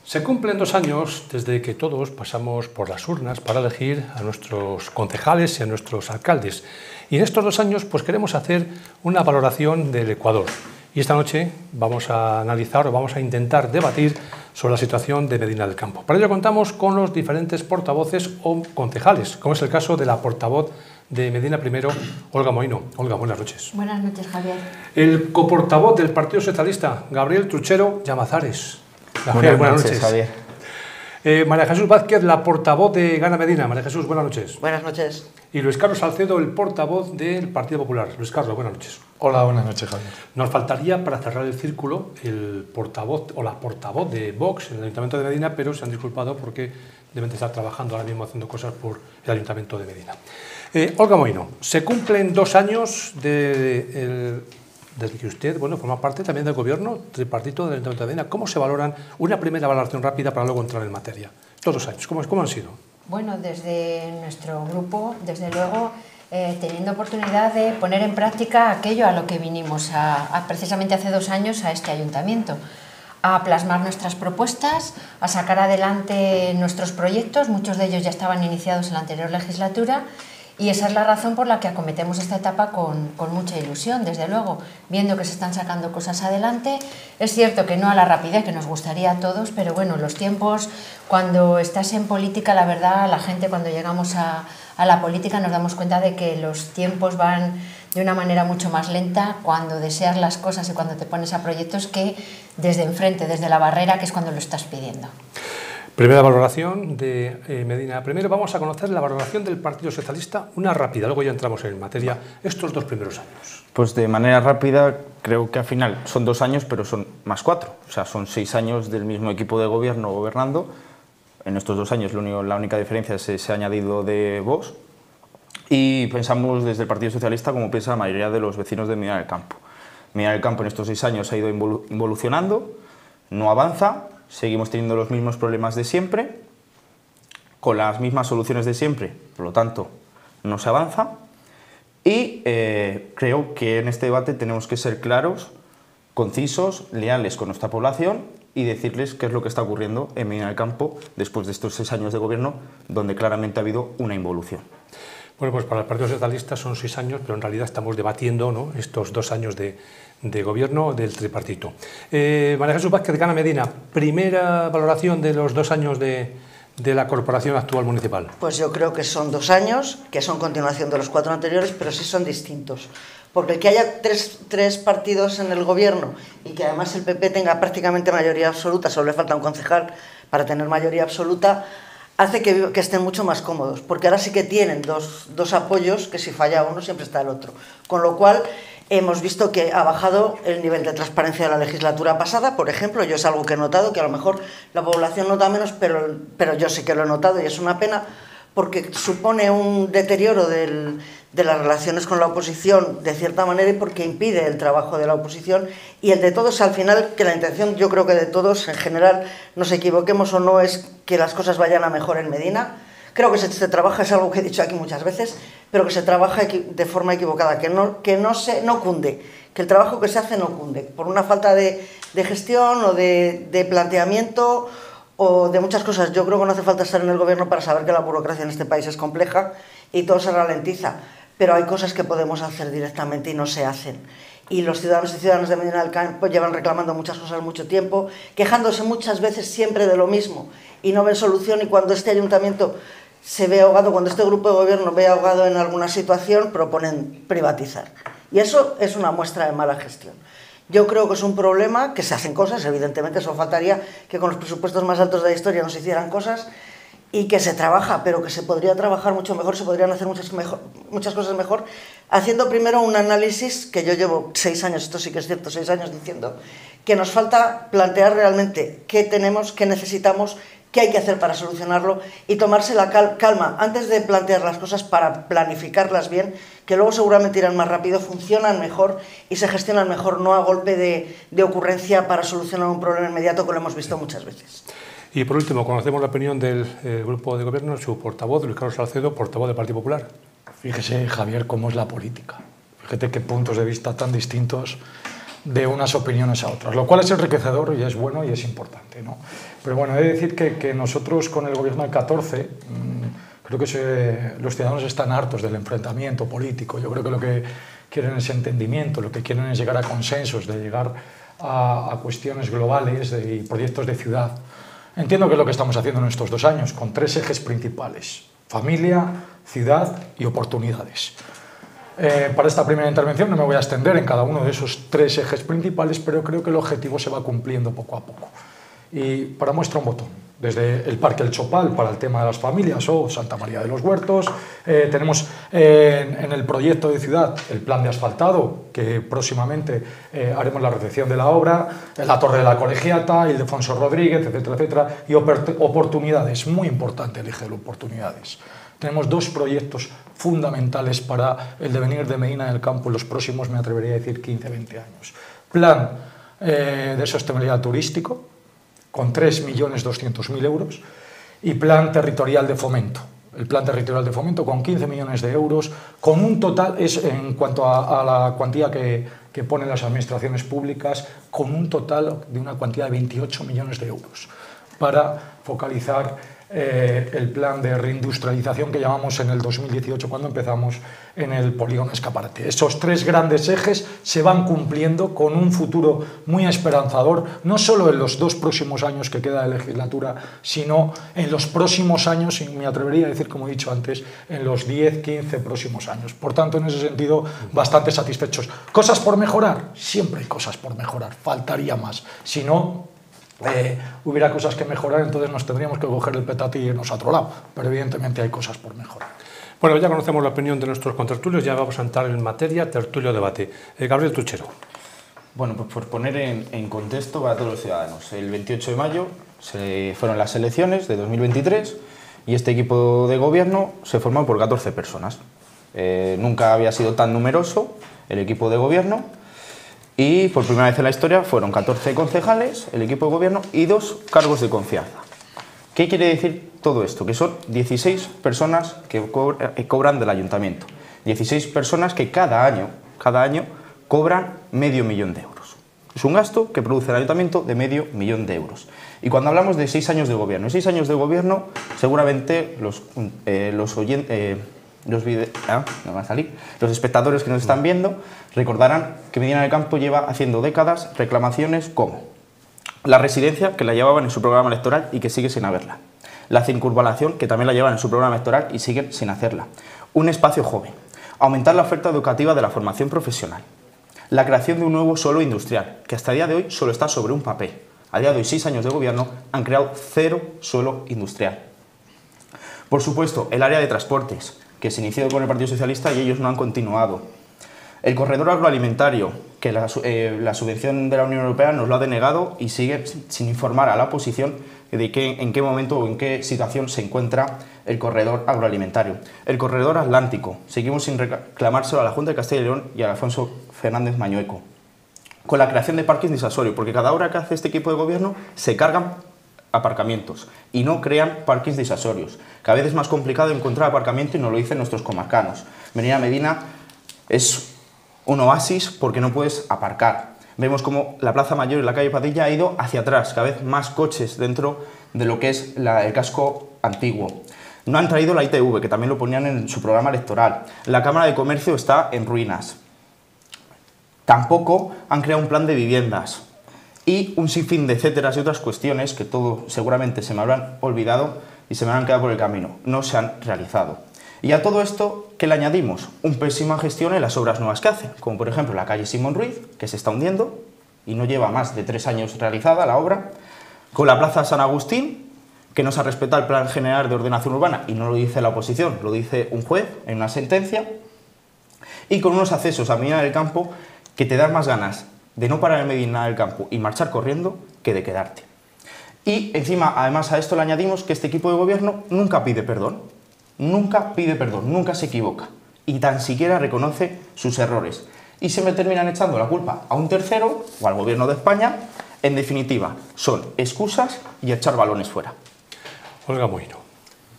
Se cumplen 2 años desde que todos pasamos por las urnas para elegir a nuestros concejales y a nuestros alcaldes. Y en estos 2 años pues queremos hacer una valoración del Ecuador. Y esta noche vamos a analizar o vamos a intentar debatir sobre la situación de Medina del Campo. Para ello contamos con los diferentes portavoces o concejales, como es el caso de la portavoz de Medina I, Olga Moino. Olga, buenas noches. Buenas noches, Javier. El coportavoz del Partido Socialista, Gabriel Truchero Llamazares. Buenas noches, Javier. María Jesús Vázquez, la portavoz de Gana Medina. María Jesús, buenas noches. Buenas noches. Y Luis Carlos Salcedo, el portavoz del Partido Popular. Luis Carlos, buenas noches. Hola, buenas noches, Javier. Nos faltaría, para cerrar el círculo, el portavoz o la portavoz de Vox en el Ayuntamiento de Medina, pero se han disculpado porque deben de estar trabajando ahora mismo haciendo cosas por el Ayuntamiento de Medina. Olga Moino, se cumplen 2 años desde que usted forma parte también del gobierno tripartito del Ayuntamiento de Medina. ¿Cómo se valoran? Una primera valoración rápida para luego entrar en materia. 2 años, ¿cómo han sido? Bueno, desde nuestro grupo, desde luego, teniendo oportunidad de poner en práctica aquello a lo que vinimos precisamente hace 2 años a este ayuntamiento, a plasmar nuestras propuestas, a sacar adelante nuestros proyectos, muchos de ellos ya estaban iniciados en la anterior legislatura, y esa es la razón por la que acometemos esta etapa con mucha ilusión, desde luego, viendo que se están sacando cosas adelante. Es cierto que no a la rapidez que nos gustaría a todos, pero bueno, los tiempos, cuando estás en política, la verdad, la gente cuando llegamos a la política nos damos cuenta de que los tiempos van de una manera mucho más lenta cuando deseas las cosas y cuando te pones a proyectos que desde enfrente, desde la barrera, que es cuando lo estás pidiendo. Primera valoración de Medina. Primero vamos a conocer la valoración del Partido Socialista, una rápida, luego ya entramos en materia, estos 2 primeros años. Pues de manera rápida, creo que al final son 2 años, pero son más 4. O sea, son 6 años del mismo equipo de gobierno gobernando. En estos 2 años la única diferencia es ese añadido de Vox. Y pensamos desde el Partido Socialista como piensa la mayoría de los vecinos de Medina del Campo. Medina del Campo en estos 6 años ha ido involucionando, no avanza. Seguimos teniendo los mismos problemas de siempre, con las mismas soluciones de siempre, por lo tanto, no se avanza. Y creo que en este debate tenemos que ser claros, concisos, leales con nuestra población y decirles qué es lo que está ocurriendo en Medina del Campo después de estos 6 años de gobierno, donde claramente ha habido una involución. Bueno, pues para el Partido Socialista son 6 años, pero en realidad estamos debatiendo, ¿no?, estos 2 años de gobierno del tripartito. María Jesús Vázquez, Gana Medina, primera valoración de los 2 años de la corporación actual municipal. Pues yo creo que son 2 años, que son continuación de los 4 anteriores, pero sí son distintos. Porque el que haya tres partidos en el gobierno y que además el PP tenga prácticamente mayoría absoluta, solo le falta un concejal para tener mayoría absoluta, hace que estén mucho más cómodos, porque ahora sí que tienen dos apoyos, que si falla uno siempre está el otro. Con lo cual hemos visto que ha bajado el nivel de transparencia de la legislatura pasada, por ejemplo. Yo es algo que he notado, que a lo mejor la población nota menos, pero yo sí que lo he notado y es una pena, porque supone un deterioro de las relaciones con la oposición de cierta manera y porque impide el trabajo de la oposición y el de todos. Al final, que la intención, yo creo que de todos en general, nos equivoquemos o no, es que las cosas vayan a mejor en Medina. Creo que se trabaja, es algo que he dicho aquí muchas veces, pero que se trabaja de forma equivocada, que no cunde, que el trabajo que se hace no cunde, por una falta de gestión o de planteamiento o de muchas cosas. Yo creo que no hace falta estar en el gobierno para saber que la burocracia en este país es compleja y todo se ralentiza, pero hay cosas que podemos hacer directamente y no se hacen. Y los ciudadanos y ciudadanas de Medina del Campo llevan reclamando muchas cosas mucho tiempo, quejándose muchas veces siempre de lo mismo y no ven solución, y cuando este ayuntamiento se ve ahogado, cuando este grupo de gobierno ve ahogado en alguna situación, proponen privatizar. Y eso es una muestra de mala gestión. Yo creo que es un problema, que se hacen cosas, evidentemente, eso faltaría que con los presupuestos más altos de la historia no se hicieran cosas, y que se trabaja, pero que se podría trabajar mucho mejor, se podrían hacer muchas cosas mejor, haciendo primero un análisis, que yo llevo 6 años, esto sí que es cierto, 6 años diciendo, que nos falta plantear realmente qué tenemos, qué necesitamos, qué hay que hacer para solucionarlo y tomarse la calma antes de plantear las cosas para planificarlas bien, que luego seguramente irán más rápido, funcionan mejor y se gestionan mejor, no a golpe de ocurrencia para solucionar un problema inmediato, que lo hemos visto muchas veces. Y por último, conocemos la opinión del grupo de gobierno, su portavoz, Luis Carlos Salcedo, portavoz del Partido Popular. Fíjese, Javier, cómo es la política. Fíjate qué puntos de vista tan distintos de unas opiniones a otras, lo cual es enriquecedor y es bueno y es importante, ¿no? Pero bueno, he de decir que nosotros con el gobierno del 14, creo que los ciudadanos están hartos del enfrentamiento político. Yo creo que lo que quieren es entendimiento, lo que quieren es llegar a consensos, de llegar a cuestiones globales y proyectos de ciudad. Entiendo que es lo que estamos haciendo en estos 2 años, con 3 ejes principales: familia, ciudad y oportunidades. Para esta primera intervención no me voy a extender en cada uno de esos 3 ejes principales, pero creo que el objetivo se va cumpliendo poco a poco. Y para muestra un botón, desde el Parque El Chopal para el tema de las familias o Santa María de los Huertos, tenemos en el proyecto de ciudad el plan de asfaltado, que próximamente haremos la recepción de la obra, la Torre de la Colegiata, Ildefonso Rodríguez, etcétera, etcétera, y oportunidades, muy importante el eje de oportunidades. Tenemos 2 proyectos fundamentales para el devenir de Medina del Campo en los próximos, me atrevería a decir, 15-20 años. Plan de sostenibilidad turístico, con 3.200.000 euros, y plan territorial de fomento. El plan territorial de fomento con 15 millones de euros, con un total, en cuanto a la cuantía que ponen las administraciones públicas, con un total de una cuantía de 28 millones de euros, para focalizar el plan de reindustrialización que llamamos en el 2018 cuando empezamos en el polígono Escaparate. Esos 3 grandes ejes se van cumpliendo con un futuro muy esperanzador, no solo en los 2 próximos años que queda de legislatura, sino en los próximos años, y me atrevería a decir, como he dicho antes, en los 10-15 próximos años. Por tanto, en ese sentido, bastante satisfechos. ¿Cosas por mejorar? Siempre hay cosas por mejorar, faltaría más. Si no, hubiera cosas que mejorar, entonces nos tendríamos que coger el petate y irnos a otro lado, pero evidentemente hay cosas por mejorar. Bueno, ya conocemos la opinión de nuestros contertulios, ya vamos a entrar en materia, tertulio debate. Gabriel Tuchero. Bueno, pues por poner en contexto para todos los ciudadanos, el 28 de mayo fueron las elecciones de 2023 y este equipo de gobierno se formó por 14 personas. Nunca había sido tan numeroso el equipo de gobierno. Y por primera vez en la historia fueron 14 concejales, el equipo de gobierno y 2 cargos de confianza. ¿Qué quiere decir todo esto? Que son 16 personas que cobran del ayuntamiento. 16 personas que cada año cobran $500.000 de euros. Es un gasto que produce el ayuntamiento de $500.000 de euros. Y cuando hablamos de 6 años de gobierno, 6 años de gobierno, seguramente los espectadores que nos están viendo recordarán que Medina del Campo lleva haciendo décadas reclamaciones como la residencia, que la llevaban en su programa electoral y que sigue sin haberla, la circunvalación, que también la llevan en su programa electoral y siguen sin hacerla, un espacio joven, aumentar la oferta educativa de la formación profesional, la creación de un nuevo suelo industrial, que hasta el día de hoy solo está sobre un papel. A día de hoy, 6 años de gobierno, han creado 0 suelo industrial. Por supuesto, el área de transportes, que se inició con el Partido Socialista y ellos no han continuado. El corredor agroalimentario, que la subvención de la Unión Europea nos lo ha denegado y sigue sin informar a la oposición de en qué momento o en qué situación se encuentra el corredor agroalimentario. El corredor atlántico, seguimos sin reclamárselo a la Junta de Castilla y León y a Alfonso Fernández Mañueco. Con la creación de parkings disuasorios, porque cada hora que hace este equipo de gobierno se cargan aparcamientos y no crean parkings disuasorios. Cada vez es más complicado encontrar aparcamiento y nos lo dicen nuestros comarcanos. Venir a Medina es un oasis porque no puedes aparcar. Vemos como la Plaza Mayor y la calle Padilla ha ido hacia atrás, cada vez más coches dentro de lo que es el casco antiguo. No han traído la ITV, que también lo ponían en su programa electoral. La Cámara de Comercio está en ruinas. Tampoco han creado un plan de viviendas. Y un sinfín de etcéteras y otras cuestiones que todo seguramente se me habrán olvidado y se me han quedado por el camino. No se han realizado. Y a todo esto, ¿qué le añadimos? Un pésima gestión en las obras nuevas que hacen, como por ejemplo la calle Simón Ruiz, que se está hundiendo y no lleva más de 3 años realizada la obra, con la Plaza San Agustín, que no se ha respetado el Plan General de Ordenación Urbana y no lo dice la oposición, lo dice un juez en una sentencia, y con unos accesos a Medina del Campo que te dan más ganas de no parar en Medina del Campo y marchar corriendo que de quedarte. Y encima, además a esto le añadimos que este equipo de gobierno nunca pide perdón, nunca se equivoca y tan siquiera reconoce sus errores. Y se me terminan echando la culpa a un tercero o al gobierno de España. En definitiva, son excusas y echar balones fuera. Olga Moino.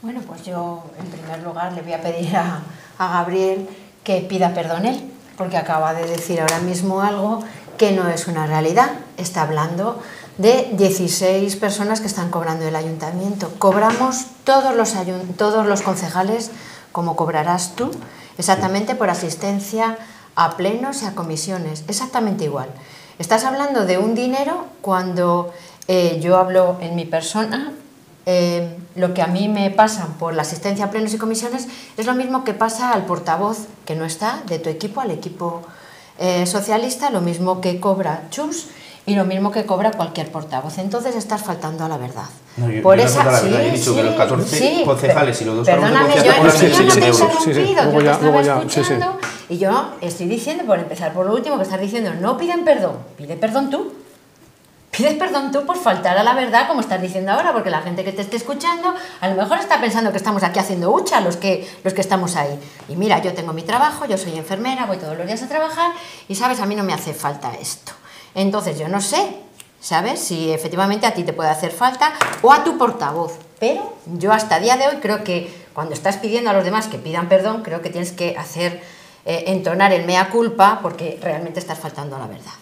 Bueno, pues yo en primer lugar le voy a pedir a Gabriel que pida perdón él, porque acaba de decir ahora mismo algo que no es una realidad. Está hablando de 16 personas que están cobrando el ayuntamiento. Cobramos todos los concejales, como cobrarás tú, exactamente por asistencia a plenos y a comisiones, exactamente igual. Estás hablando de un dinero cuando yo hablo en mi persona, lo que a mí me pasan por la asistencia a plenos y comisiones es lo mismo que pasa al portavoz que no está de tu equipo, al equipo socialista, lo mismo que cobra Chus y lo mismo que cobra cualquier portavoz. Entonces estás faltando a la verdad. No, yo por no esa, la verdad, he dicho que los 14 concejales y los dos perdóname, cargos de yo confianza no te he euros. interrumpido, yo te estaba escuchando y yo estoy diciendo, por empezar por lo último, que estás diciendo, no piden perdón, pide perdón tú. Pides perdón tú por faltar a la verdad, como estás diciendo ahora, porque la gente que te esté escuchando a lo mejor está pensando que estamos aquí haciendo hucha los que estamos ahí. Y mira, yo tengo mi trabajo, yo soy enfermera, voy todos los días a trabajar y, ¿sabes? A mí no me hace falta esto. Entonces yo no sé, ¿sabes? Si efectivamente a ti te puede hacer falta o a tu portavoz. Pero yo hasta el día de hoy creo que cuando estás pidiendo a los demás que pidan perdón, creo que tienes que hacer entonar el mea culpa porque realmente estás faltando a la verdad.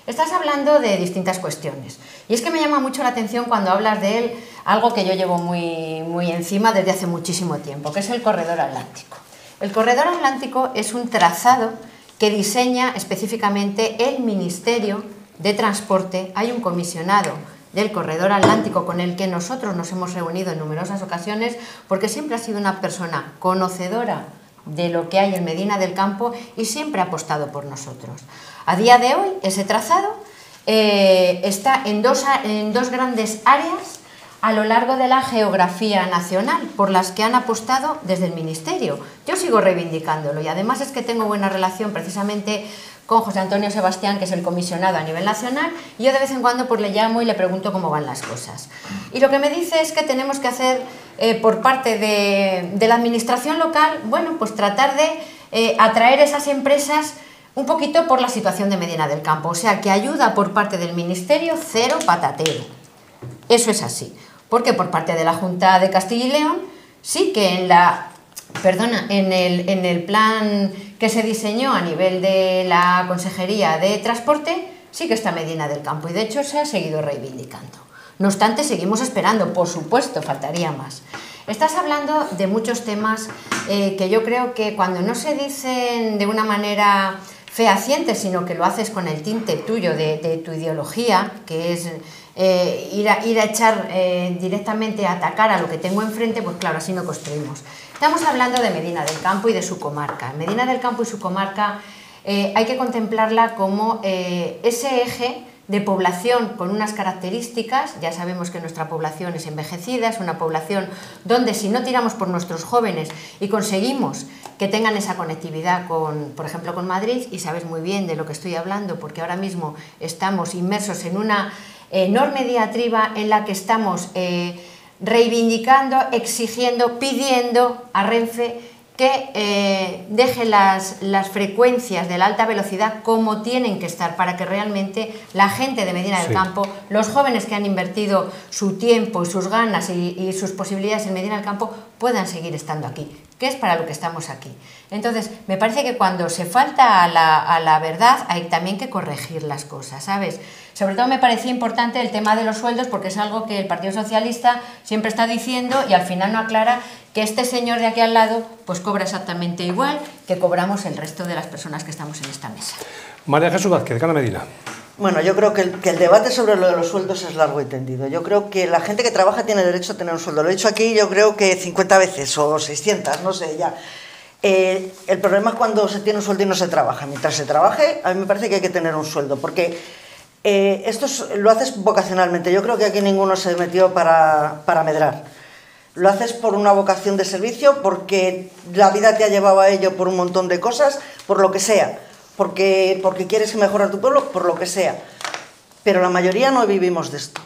Estás hablando de distintas cuestiones y es que me llama mucho la atención cuando hablas de él algo que yo llevo muy encima desde hace muchísimo tiempo, que es el Corredor Atlántico. El Corredor Atlántico es un trazado que diseña específicamente el Ministerio de Transporte. Hay un comisionado del Corredor Atlántico con el que nosotros nos hemos reunido en numerosas ocasiones porque siempre ha sido una persona conocedora de lo que hay en Medina del Campo y siempre ha apostado por nosotros. A día de hoy, ese trazado está en dos grandes áreas a lo largo de la geografía nacional, por las que han apostado desde el Ministerio. Yo sigo reivindicándolo y además es que tengo buena relación precisamente con José Antonio Sebastián, que es el comisionado a nivel nacional, y yo de vez en cuando pues le llamo y le pregunto cómo van las cosas. Y lo que me dice es que tenemos que hacer por parte de la administración local, bueno, pues tratar de atraer esas empresas un poquito por la situación de Medina del Campo, o sea que ayuda por parte del Ministerio cero patatero. Eso es así, porque por parte de la Junta de Castilla y León sí que en el plan que se diseñó a nivel de la Consejería de Transporte sí que está Medina del Campo y de hecho se ha seguido reivindicando. No obstante, seguimos esperando, por supuesto, faltaría más. Estás hablando de muchos temas que yo creo que cuando no se dicen de una manera fehaciente, sino que lo haces con el tinte tuyo de tu ideología, que es ir a echar directamente a atacar a lo que tengo enfrente, pues claro, así no construimos. Estamos hablando de Medina del Campo y de su comarca. Medina del Campo y su comarca hay que contemplarla como ese eje de población con unas características. Ya sabemos que nuestra población es envejecida, es una población donde si no tiramos por nuestros jóvenes y conseguimos que tengan esa conectividad con, por ejemplo, con Madrid, y sabes muy bien de lo que estoy hablando porque ahora mismo estamos inmersos en una enorme diatriba en la que estamos reivindicando, exigiendo, pidiendo a Renfe que deje las frecuencias de la alta velocidad como tienen que estar para que realmente la gente de Medina del Campo, los jóvenes que han invertido su tiempo y sus ganas y sus posibilidades en Medina del Campo puedan seguir estando aquí, que es para lo que estamos aquí. Entonces, me parece que cuando se falta a la verdad hay también que corregir las cosas, ¿sabes? Sobre todo me parecía importante el tema de los sueldos porque es algo que el Partido Socialista siempre está diciendo y al final no aclara que este señor de aquí al lado pues cobra exactamente igual que cobramos el resto de las personas que estamos en esta mesa. María Jesús Vázquez, Gana Medina. Bueno, yo creo que el debate sobre lo de los sueldos es largo y tendido. Yo creo que la gente que trabaja tiene derecho a tener un sueldo. Lo he dicho aquí yo creo que 50 veces o 600, no sé ya. El problema es cuando se tiene un sueldo y no se trabaja. Mientras se trabaje, a mí me parece que hay que tener un sueldo, porque esto lo haces vocacionalmente. Yo creo que aquí ninguno se metió para medrar. Lo haces por una vocación de servicio, porque la vida te ha llevado a ello por un montón de cosas, por lo que sea. Porque quieres mejorar tu pueblo, por lo que sea. Pero la mayoría no vivimos de esto.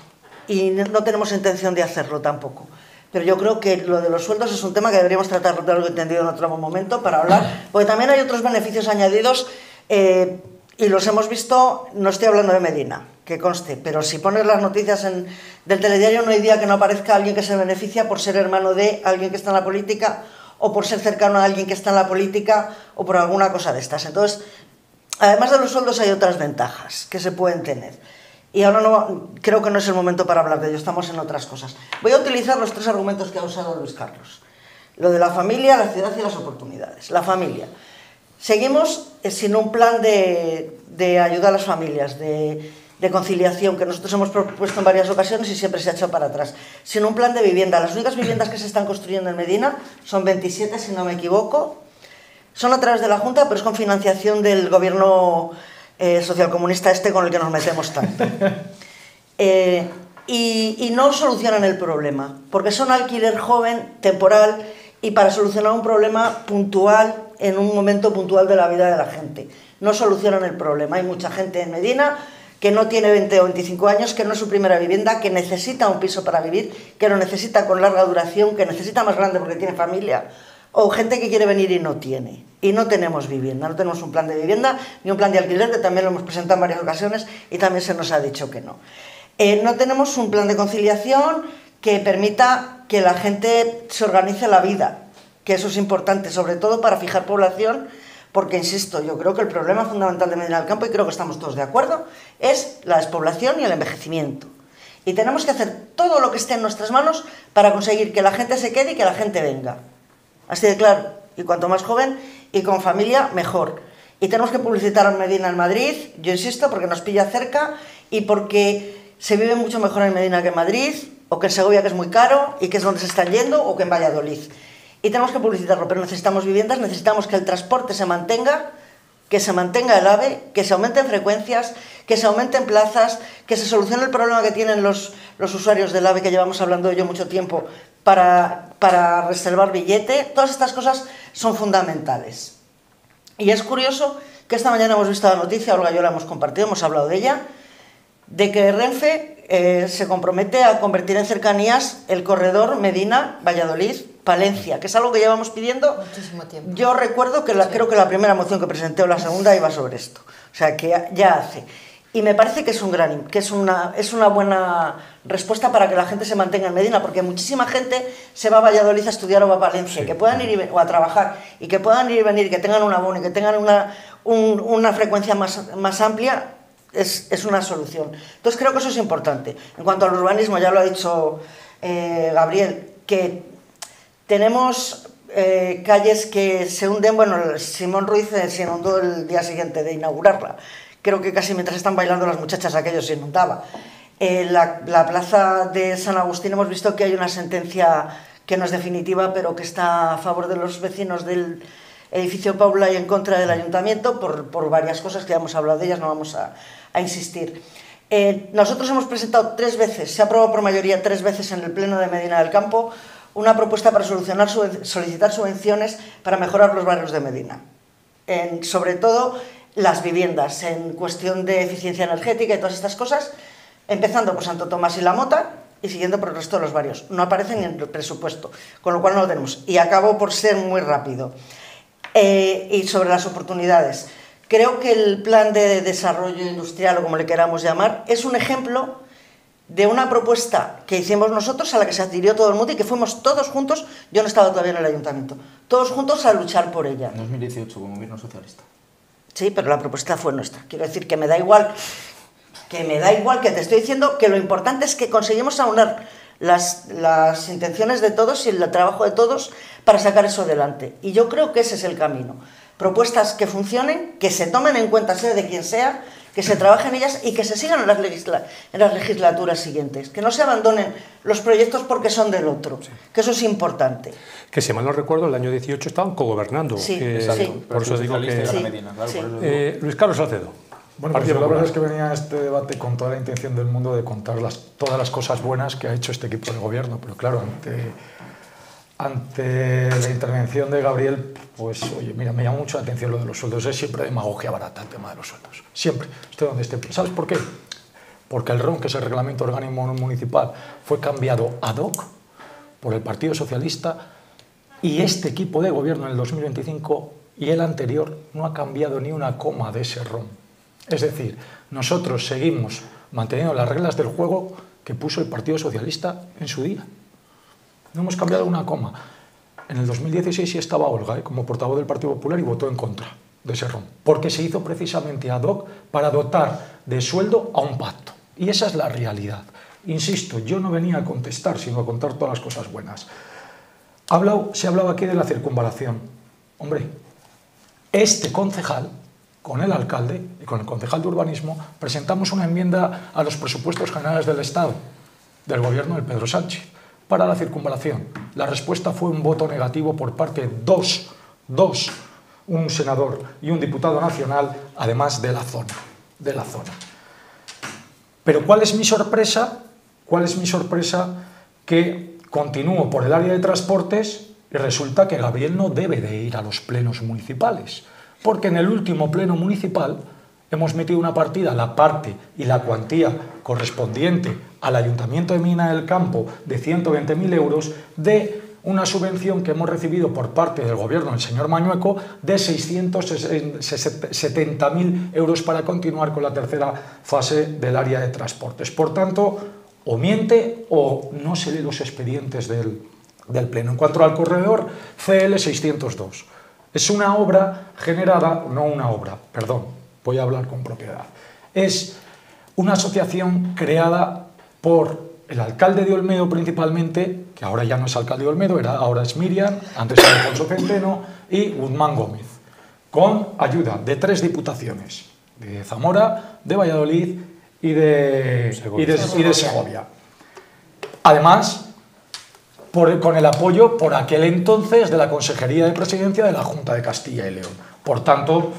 Y no tenemos intención de hacerlo tampoco. Pero yo creo que lo de los sueldos es un tema que deberíamos tratar de algo entendido en otro momento para hablar. Porque también hay otros beneficios añadidos y los hemos visto, no estoy hablando de Medina, que conste, pero si pones las noticias del telediario no hay día que no aparezca alguien que se beneficia por ser hermano de alguien que está en la política o por ser cercano a alguien que está en la política o por alguna cosa de estas. Entonces, además de los sueldos hay otras ventajas que se pueden tener. Y ahora no, creo que no es el momento para hablar de ello, estamos en otras cosas. Voy a utilizar los 3 argumentos que ha usado Luis Carlos. Lo de la familia, la ciudad y las oportunidades. La familia. Seguimos sin un plan de ayuda a las familias, de conciliación, que nosotros hemos propuesto en varias ocasiones y siempre se ha echado para atrás. Sin un plan de vivienda. Las únicas viviendas que se están construyendo en Medina son 27, si no me equivoco. Son a través de la Junta, pero es con financiación del gobierno socialcomunista con el que nos metemos tanto. Y no solucionan el problema, porque son alquiler joven, temporal, y para solucionar un problema puntual, en un momento puntual de la vida de la gente. No solucionan el problema. Hay mucha gente en Medina que no tiene 20 o 25 años, que no es su primera vivienda, que necesita un piso para vivir, que lo necesita con larga duración, que necesita más grande porque tiene familia, o gente que quiere venir y no tiene. Y no tenemos vivienda, no tenemos un plan de vivienda, ni un plan de alquiler, que también lo hemos presentado en varias ocasiones y también se nos ha dicho que no. No tenemos un plan de conciliación que permita que la gente se organice la vida, que eso es importante, sobre todo para fijar población, porque, insisto, yo creo que el problema fundamental de Medina del Campo, y creo que estamos todos de acuerdo, es la despoblación y el envejecimiento. Y tenemos que hacer todo lo que esté en nuestras manos para conseguir que la gente se quede y que la gente venga. Así de claro. Y cuanto más joven y con familia, mejor. Y tenemos que publicitar a Medina en Madrid, yo insisto, porque nos pilla cerca y porque se vive mucho mejor en Medina que en Madrid, o que en Segovia, que es muy caro y que es donde se están yendo, o que en Valladolid. Y tenemos que publicitarlo, pero necesitamos viviendas, necesitamos que el transporte se mantenga, que se mantenga el AVE, que se aumenten frecuencias, que se aumenten plazas, que se solucione el problema que tienen los usuarios del AVE, que llevamos hablando de ello mucho tiempo, para reservar billete. Todas estas cosas son fundamentales. Y es curioso que esta mañana hemos visto la noticia, Olga y yo la hemos compartido, hemos hablado de ella, de que Renfe se compromete a convertir en cercanías el corredor Medina-Valladolid-Palencia, que es algo que llevamos pidiendo muchísimo tiempo. Yo recuerdo que creo que la primera moción que presenté o la segunda iba sobre esto, o sea que ya hace. Y me parece que es una buena respuesta para que la gente se mantenga en Medina, porque muchísima gente se va a Valladolid a estudiar o va a Valencia, sí, que puedan ir o a trabajar, y que puedan ir y venir, que tengan un abono y que tengan una frecuencia más amplia. Es una solución. Entonces creo que eso es importante. En cuanto al urbanismo, ya lo ha dicho Gabriel, que tenemos calles que se hunden. Bueno, Simón Ruiz se inundó el día siguiente de inaugurarla. Creo que casi mientras están bailando las muchachas aquello se inundaba. La plaza de San Agustín hemos visto que hay una sentencia que no es definitiva, pero que está a favor de los vecinos del edificio Paula y en contra del ayuntamiento por varias cosas que ya hemos hablado de ellas, no vamos a insistir. Nosotros hemos presentado 3 veces, se ha aprobado por mayoría 3 veces en el Pleno de Medina del Campo, una propuesta para solicitar subvenciones para mejorar los barrios de Medina. Sobre todo las viviendas, en cuestión de eficiencia energética y todas estas cosas, empezando por Santo Tomás y La Mota y siguiendo por el resto de los barrios. No aparecen en el presupuesto, con lo cual no lo tenemos. Y acabo por ser muy rápido. Y sobre las oportunidades. Creo que el plan de desarrollo industrial, o como le queramos llamar, es un ejemplo de una propuesta que hicimos nosotros, a la que se adhirió todo el mundo y que fuimos todos juntos, yo no estaba todavía en el ayuntamiento, todos juntos a luchar por ella. 2018, como gobierno socialista. Sí, pero la propuesta fue nuestra. Quiero decir que me da igual que te estoy diciendo que lo importante es que conseguimos aunar las intenciones de todos y el trabajo de todos para sacar eso adelante. Y yo creo que ese es el camino. Propuestas que funcionen, que se tomen en cuenta, sea de quien sea, que se trabajen ellas y que se sigan en las legislaturas siguientes. Que no se abandonen los proyectos porque son del otro, sí, que eso es importante. Que si mal no recuerdo, el año 18 estaban cogobernando. Sí, sí. Por eso digo que... Sí, Medina, claro, sí. Luis Carlos Salcedo. Bueno, pues la verdad es que venía a este debate con toda la intención del mundo de contar todas las cosas buenas que ha hecho este equipo de gobierno, pero claro, ante la intervención de Gabriel, pues oye, mira, me llama mucho la atención lo de los sueldos. Es siempre demagogia barata el tema de los sueldos. Siempre, esté donde esté. ¿Sabes por qué? Porque el RON, que es el Reglamento Orgánico Municipal, fue cambiado ad hoc por el Partido Socialista y este equipo de gobierno en el 2025 y el anterior no ha cambiado ni una coma de ese RON. Es decir, nosotros seguimos manteniendo las reglas del juego que puso el Partido Socialista en su día. No hemos cambiado una coma. En el 2016 sí estaba Olga como portavoz del Partido Popular y votó en contra de Serrón, porque se hizo precisamente ad hoc para dotar de sueldo a un pacto. Y esa es la realidad. Insisto, yo no venía a contestar, sino a contar todas las cosas buenas. Se ha hablado aquí de la circunvalación. Hombre, este concejal, con el alcalde y con el concejal de urbanismo, presentamos una enmienda a los presupuestos generales del Estado, del gobierno de Pedro Sánchez, para la circunvalación. La respuesta fue un voto negativo por parte de dos, un senador y un diputado nacional, además de la zona. Pero ¿cuál es mi sorpresa? ¿Cuál es mi sorpresa? Que continúo por el área de transportes y resulta que Gabriel no debe de ir a los plenos municipales, porque en el último pleno municipal hemos metido una partida, la parte y la cuantía correspondiente al Ayuntamiento de Medina del Campo de 120.000 euros de una subvención que hemos recibido por parte del gobierno del señor Mañueco de 670.000 euros para continuar con la tercera fase del área de transportes. Por tanto, o miente o no se lee los expedientes del Pleno. En cuanto al corredor CL 602, es una obra generada, no una obra, perdón, voy a hablar con propiedad, es una asociación creada por el alcalde de Olmedo principalmente, que ahora ya no es alcalde de Olmedo, ahora es Miriam, antes era Alfonso Centeno, y Guzmán Gómez, con ayuda de 3 diputaciones, de Zamora, de Valladolid y de Segovia. Además, con el apoyo por aquel entonces de la Consejería de Presidencia de la Junta de Castilla y León. Por tanto,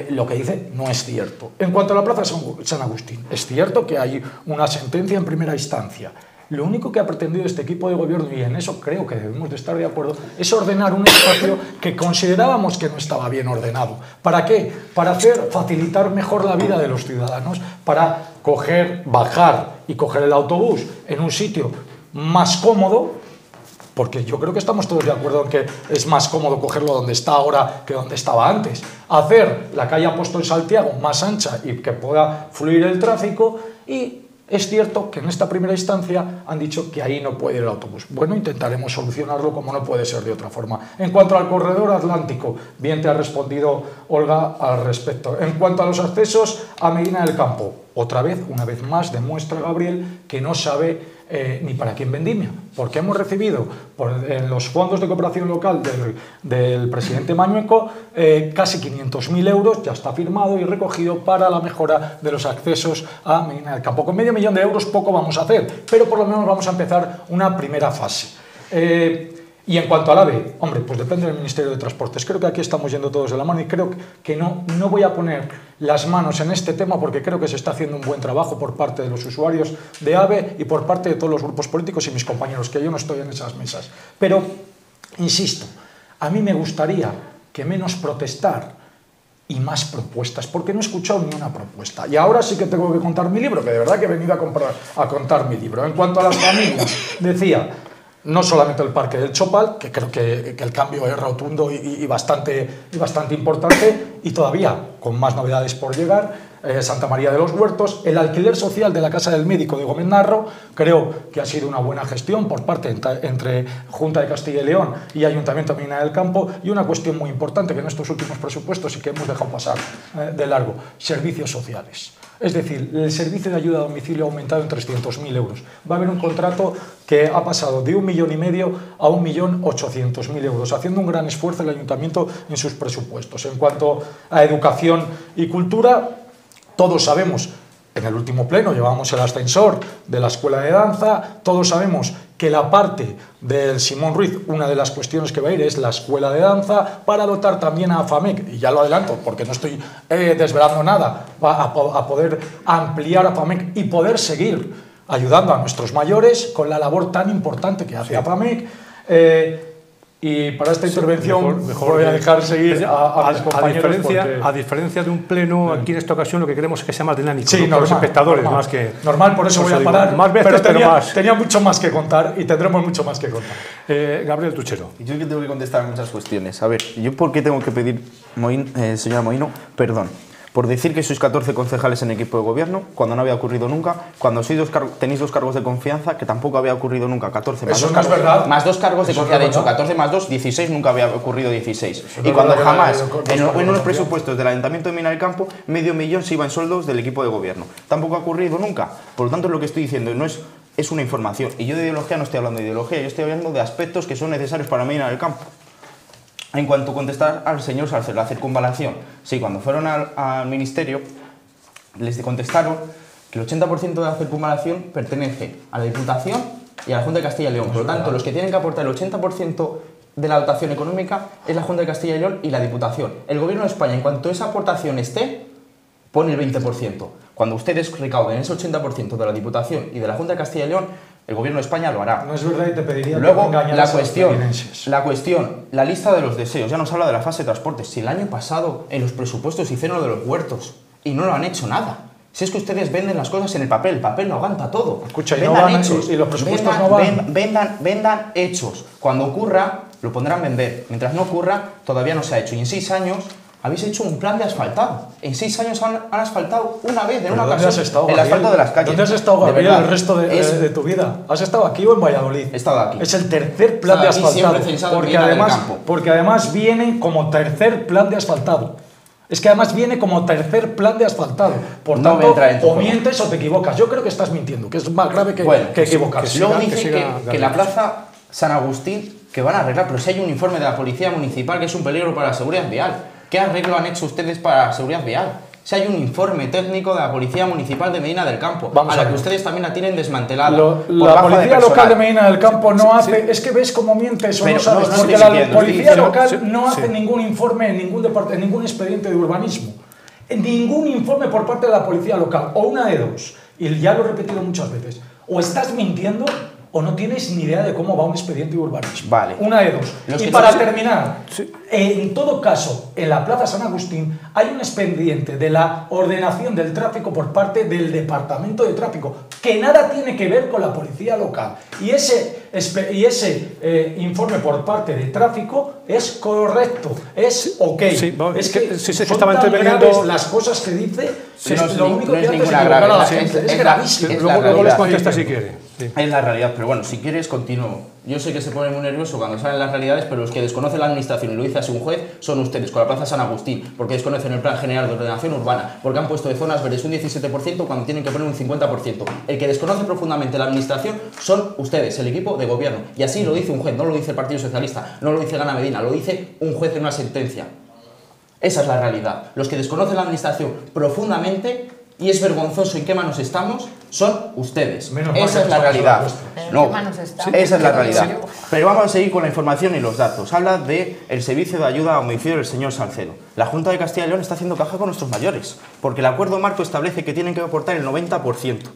lo que dice no es cierto. En cuanto a la Plaza San Agustín, es cierto que hay una sentencia en primera instancia. Lo único que ha pretendido este equipo de gobierno, y en eso creo que debemos de estar de acuerdo, es ordenar un espacio que considerábamos que no estaba bien ordenado. ¿Para qué? Para facilitar mejor la vida de los ciudadanos, para bajar y coger el autobús en un sitio más cómodo, porque yo creo que estamos todos de acuerdo en que es más cómodo cogerlo donde está ahora que donde estaba antes. Hacer la calle Apóstol Santiago más ancha y que pueda fluir el tráfico, y es cierto que en esta primera instancia han dicho que ahí no puede ir el autobús. Bueno, intentaremos solucionarlo como no puede ser de otra forma. En cuanto al corredor atlántico, bien te ha respondido Olga al respecto. En cuanto a los accesos a Medina del Campo, otra vez, una vez más, demuestra Gabriel que no sabe ni para quién vendimia, porque hemos recibido en los fondos de cooperación local del presidente Mañueco casi 500.000 euros, ya está firmado y recogido para la mejora de los accesos a Medina del Campo. Con medio millón de euros poco vamos a hacer, pero por lo menos vamos a empezar una primera fase. Y en cuanto al AVE, hombre, pues depende del Ministerio de Transportes. Creo que aquí estamos yendo todos de la mano y creo que no voy a poner las manos en este tema porque creo que se está haciendo un buen trabajo por parte de los usuarios de AVE y por parte de todos los grupos políticos y mis compañeros, que yo no estoy en esas mesas. Pero, insisto, a mí me gustaría que menos protestar y más propuestas, porque no he escuchado ni una propuesta. Y ahora sí que tengo que contar mi libro, que de verdad que he venido a contar mi libro. En cuanto a las familias, decía, no solamente el Parque del Chopal, que creo que el cambio es rotundo y bastante importante, y todavía con más novedades por llegar, Santa María de los Huertos, el alquiler social de la Casa del Médico de Gómez Narro, creo que ha sido una buena gestión por parte entre Junta de Castilla y León y Ayuntamiento de Medina del Campo, y una cuestión muy importante que en estos últimos presupuestos sí que hemos dejado pasar de largo, servicios sociales. Es decir, el servicio de ayuda a domicilio ha aumentado en 300.000 euros. Va a haber un contrato que ha pasado de 1,5 millones a 1.800.000 euros, haciendo un gran esfuerzo el Ayuntamiento en sus presupuestos. En cuanto a educación y cultura, todos sabemos, en el último pleno llevábamos el ascensor de la Escuela de Danza, todos sabemos que la parte del Simón Ruiz, una de las cuestiones que va a ir es la Escuela de Danza, para dotar también a FAMEC, y ya lo adelanto porque no estoy desvelando nada, va a poder ampliar a FAMEC y poder seguir ayudando a nuestros mayores con la labor tan importante que hace FAMEC. Y para esta intervención mejor voy a dejar seguir a mis compañeros. A diferencia de un pleno, aquí en esta ocasión lo que queremos es que sea más dinámico, sí, ¿no? Los espectadores, más que... Normal, por eso voy a parar, más veces, pero tenía mucho más que contar y tendremos mucho más que contar. Gabriel Tuchero. Yo es que tengo que contestar a muchas cuestiones. A ver, ¿yo por qué tengo que pedir, señora Moino, perdón? por decir que sois 14 concejales en equipo de gobierno, cuando no había ocurrido nunca, cuando tenéis 2 cargos de confianza, que tampoco había ocurrido nunca, 14 más, Eso no es verdad. más 2 cargos de Eso confianza, no de es hecho, verdad. 14 más 2, 16, nunca había ocurrido 16. Eso no Y es cuando verdad que jamás, no hay en cargos de unos confianza. presupuestos del Ayuntamiento de Mina del Campo, medio millón se iba en sueldos del equipo de gobierno. Tampoco ha ocurrido nunca. Por lo tanto, lo que estoy diciendo no es una información. Y yo de ideología no estoy hablando de ideología, yo estoy hablando de aspectos que son necesarios para Mina del Campo. En cuanto a contestar al señor Salcedo, la circunvalación. Sí, cuando fueron al ministerio, les contestaron que el 80% de la circunvalación pertenece a la Diputación y a la Junta de Castilla y León. Por lo tanto, los que tienen que aportar el 80% de la dotación económica es la Junta de Castilla y León y la Diputación. El Gobierno de España, en cuanto esa aportación esté, pone el 20%. Cuando ustedes recauden ese 80% de la Diputación y de la Junta de Castilla y León, el Gobierno de España lo hará. No es verdad y te pediría Luego, que no engañaras la a los cuestión, meninenses. la lista de los deseos, ya nos habla de la fase de transporte. Si el año pasado en los presupuestos hicieron lo de los huertos y no lo han hecho nada. Si es que ustedes venden las cosas en el papel lo aguanta todo. Escucha, y vendan no van, hechos, y los presupuestos no van. vendan hechos. Cuando ocurra, lo pondrán vender. Mientras no ocurra, todavía no se ha hecho. Y en 6 años habéis hecho un plan de asfaltado. En 6 años han asfaltado una vez, en una ¿Dónde ocasión, has estado, el Gabriel? asfalto de las calles. ¿Dónde has estado, De Gabriel, verdad, el resto de tu vida? ¿Has estado aquí o en Valladolid? He estado aquí. Es el tercer plan He de estado aquí, siempre asfaltado. censado en Porque Mina del además, Campo. porque además viene como tercer plan de asfaltado. Es que además viene como tercer plan de asfaltado. Por No me tanto, entra en tu o juego. mientes o te equivocas. Yo creo que estás mintiendo, que es más grave que, Bueno, que equivocarse. Luego siga, dice que siga, que la plaza San Agustín que van a arreglar, pero si hay un informe de la Policía Municipal que es un peligro para la seguridad vial. ¿Qué arreglo han hecho ustedes para la seguridad vial? Si hay un informe técnico de la Policía Municipal de Medina del Campo, Vamos a a la ver. que ustedes también la tienen desmantelada. La baja de policía personal. local de Medina del Campo no hace... Es que ves cómo mientes o Pero no sabes, no porque estoy la mintiendo, policía estoy diciendo- local sí, no hace sí. ningún informe en ningún expediente de urbanismo. En ningún informe por parte de la policía local. O una de dos. Y ya lo he repetido muchas veces. O estás mintiendo o no tienes ni idea de cómo va un expediente de urbanismo. Vale. Una de dos. Los Y que para no- terminar, en todo caso, en la Plaza San Agustín hay un expediente de la ordenación del tráfico por parte del Departamento de Tráfico, que nada tiene que ver con la policía local. Y ese informe por parte de tráfico es correcto, es ok. Sí, vamos, es es que- sí, sí, que son estaba tan interviniendo- graves las cosas que dice, Sí, es no es lo ni- único no que es hace es ninguna equivocar a la gravedad, gente. Es es la- gravísimo. es Luego les realidad. contesta si quiere. Sí. Es la realidad, pero bueno, si quieres continúo. Yo sé que se pone muy nervioso cuando salen las realidades, pero los que desconocen la administración y lo dice así un juez son ustedes, con la Plaza San Agustín, porque desconocen el Plan General de Ordenación Urbana, porque han puesto de zonas verdes un 17% cuando tienen que poner un 50%. El que desconoce profundamente la administración son ustedes, el equipo de gobierno. Y así lo dice un juez, no lo dice el Partido Socialista, no lo dice Gana Medina, lo dice un juez en una sentencia. Esa es la realidad. Los que desconocen la administración profundamente, y es vergonzoso en qué manos estamos, son ustedes. Menos mal Esa que es la no realidad. somos vuestros. ¿Pero en No, qué manos estamos? esa es la ¿En realidad. serio? Pero vamos a seguir con la información y los datos. Habla del servicio de ayuda a homicidio del señor Salcedo. La Junta de Castilla y León está haciendo caja con nuestros mayores, porque el acuerdo marco establece que tienen que aportar el 90%.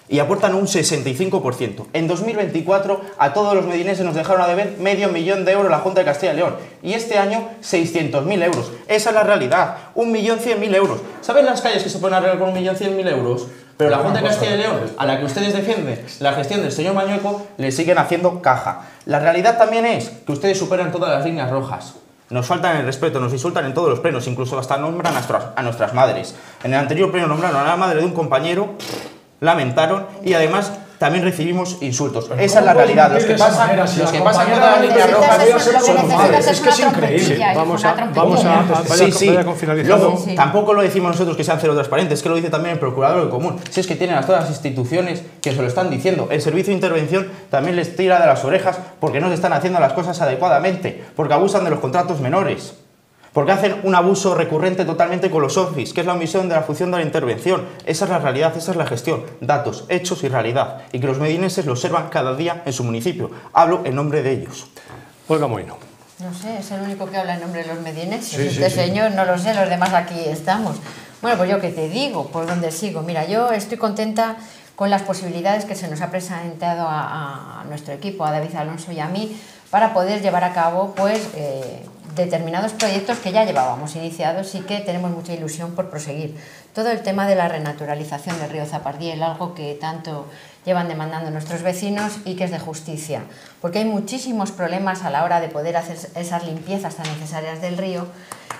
Y aportan un 65%. En 2024 a todos los medineses nos dejaron a deber $500.000 de euros la Junta de Castilla y León. Y este año 600.000 euros. Esa es la realidad. 1.100.000 euros. ¿Saben las calles que se pueden arreglar con 1.100.000 euros? Pero la Junta de Castilla y León, a la que ustedes defienden la gestión del señor Mañueco, le siguen haciendo caja. La realidad también es que ustedes superan todas las líneas rojas. Nos faltan el respeto, nos insultan en todos los plenos, incluso hasta nombran a nuestras madres. En el anterior pleno nombraron a la madre de un compañero, lamentaron y además también recibimos insultos. Pero Esa es la ¿cómo puedes realidad. Los mentir que de esa pasan, manera si los la que pasan compañera todas las líneas de- rojas Necesitas son una- sus necesitas madres. Es que es increíble. Vamos una a trompetilla. vaya, Sí. vaya con finalizando. Luego, Sí, sí. tampoco lo decimos nosotros que sean cero transparentes, es que lo dice también el procurador del común. Si es que tienen a todas las instituciones que se lo están diciendo. El servicio de intervención también les tira de las orejas porque no se están haciendo las cosas adecuadamente, porque abusan de los contratos menores, porque hacen un abuso recurrente totalmente con los office, que es la omisión de la función de la intervención. Esa es la realidad, esa es la gestión. Datos, hechos y realidad. Y que los medineses lo observan cada día en su municipio. Hablo en nombre de ellos. Olga Moino. No sé, es el único que habla en nombre de los medineses. Sí, Este sí. señor, no lo sé, los demás aquí estamos. Bueno, pues yo qué te digo, por dónde sigo. Mira, yo estoy contenta con las posibilidades que se nos ha presentado a nuestro equipo, a David Alonso y a mí, para poder llevar a cabo pues determinados proyectos que ya llevábamos iniciados y que tenemos mucha ilusión por proseguir. Todo el tema de la renaturalización del río Zapardiel, algo que tanto llevan demandando nuestros vecinos y que es de justicia, porque hay muchísimos problemas a la hora de poder hacer esas limpiezas tan necesarias del río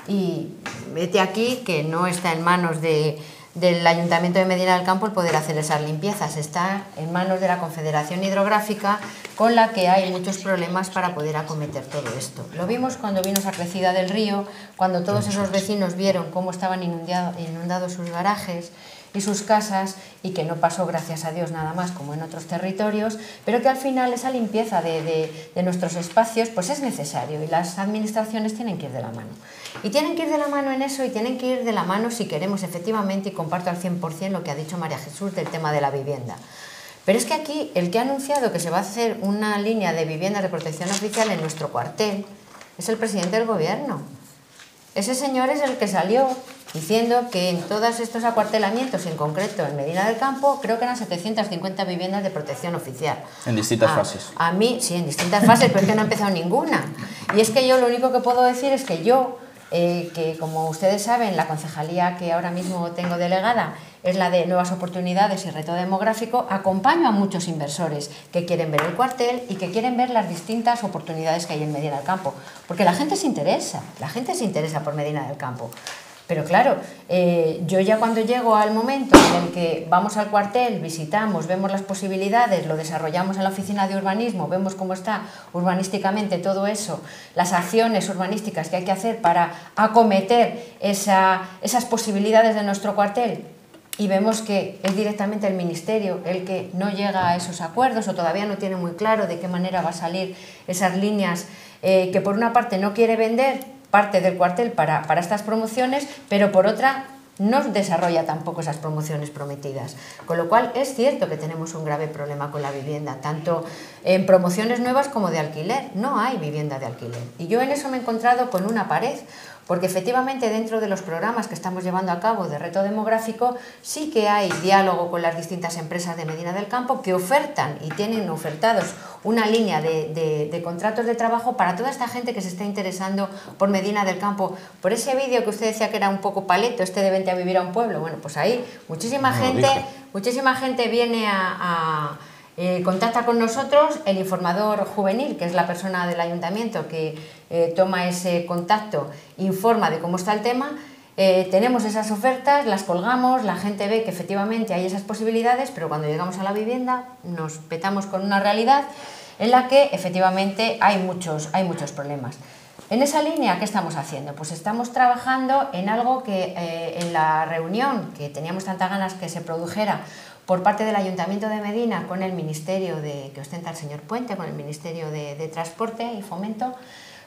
Y vete aquí que no está en manos del Ayuntamiento de Medina del Campo el poder hacer esas limpiezas, está en manos de la Confederación Hidrográfica, con la que hay muchos problemas para poder acometer todo esto. Lo vimos cuando vino esa crecida del río, cuando todos esos vecinos vieron cómo estaban inundados sus garajes y sus casas, y que no pasó, gracias a Dios, nada más como en otros territorios, pero que al final esa limpieza de nuestros espacios pues es necesario, y las administraciones tienen que ir de la mano. Y tienen que ir de la mano en eso, y tienen que ir de la mano si queremos efectivamente, y comparto al 100% lo que ha dicho María Jesús del tema de la vivienda. Pero es que aquí el que ha anunciado que se va a hacer una línea de viviendas de protección oficial en nuestro cuartel es el presidente del gobierno. Ese señor es el que salió diciendo que en todos estos acuartelamientos, en concreto en Medina del Campo, creo que eran 750 viviendas de protección oficial. En distintas fases. A mí, sí, en distintas fases, pero es que no ha empezado ninguna. Y es que yo lo único que puedo decir es que yo, que como ustedes saben, la concejalía que ahora mismo tengo delegada es la de Nuevas Oportunidades y Reto Demográfico, acompaño a muchos inversores que quieren ver el cuartel y que quieren ver las distintas oportunidades que hay en Medina del Campo, porque la gente se interesa por Medina del Campo. Pero claro, yo ya cuando llego al momento en el que vamos al cuartel, visitamos, vemos las posibilidades, lo desarrollamos en la oficina de urbanismo, vemos cómo está urbanísticamente todo eso, las acciones urbanísticas que hay que hacer para acometer esas posibilidades de nuestro cuartel, y vemos que es directamente el Ministerio el que no llega a esos acuerdos, o todavía no tiene muy claro de qué manera va a salir esas líneas, que por una parte no quiere vender parte del cuartel para estas promociones, pero por otra no desarrolla tampoco esas promociones prometidas. Con lo cual es cierto que tenemos un grave problema con la vivienda, tanto en promociones nuevas como de alquiler. No hay vivienda de alquiler. Y yo en eso me he encontrado con una pared, porque efectivamente dentro de los programas que estamos llevando a cabo de reto demográfico sí que hay diálogo con las distintas empresas de Medina del Campo que ofertan y tienen ofertados una línea de contratos de trabajo para toda esta gente que se está interesando por Medina del Campo. Por ese vídeo que usted decía que era un poco paleto, este de Vente a vivir a un pueblo, bueno, pues ahí muchísima gente viene contacta con nosotros, el informador juvenil, que es la persona del ayuntamiento que toma ese contacto, informa de cómo está el tema, tenemos esas ofertas, las colgamos, la gente ve que efectivamente hay esas posibilidades, pero cuando llegamos a la vivienda nos petamos con una realidad en la que efectivamente hay muchos problemas. En esa línea, ¿qué estamos haciendo? Pues estamos trabajando en algo que en la reunión que teníamos tantas ganas que se produjera por parte del Ayuntamiento de Medina con el Ministerio que ostenta el señor Puente, con el Ministerio de Transporte y Fomento,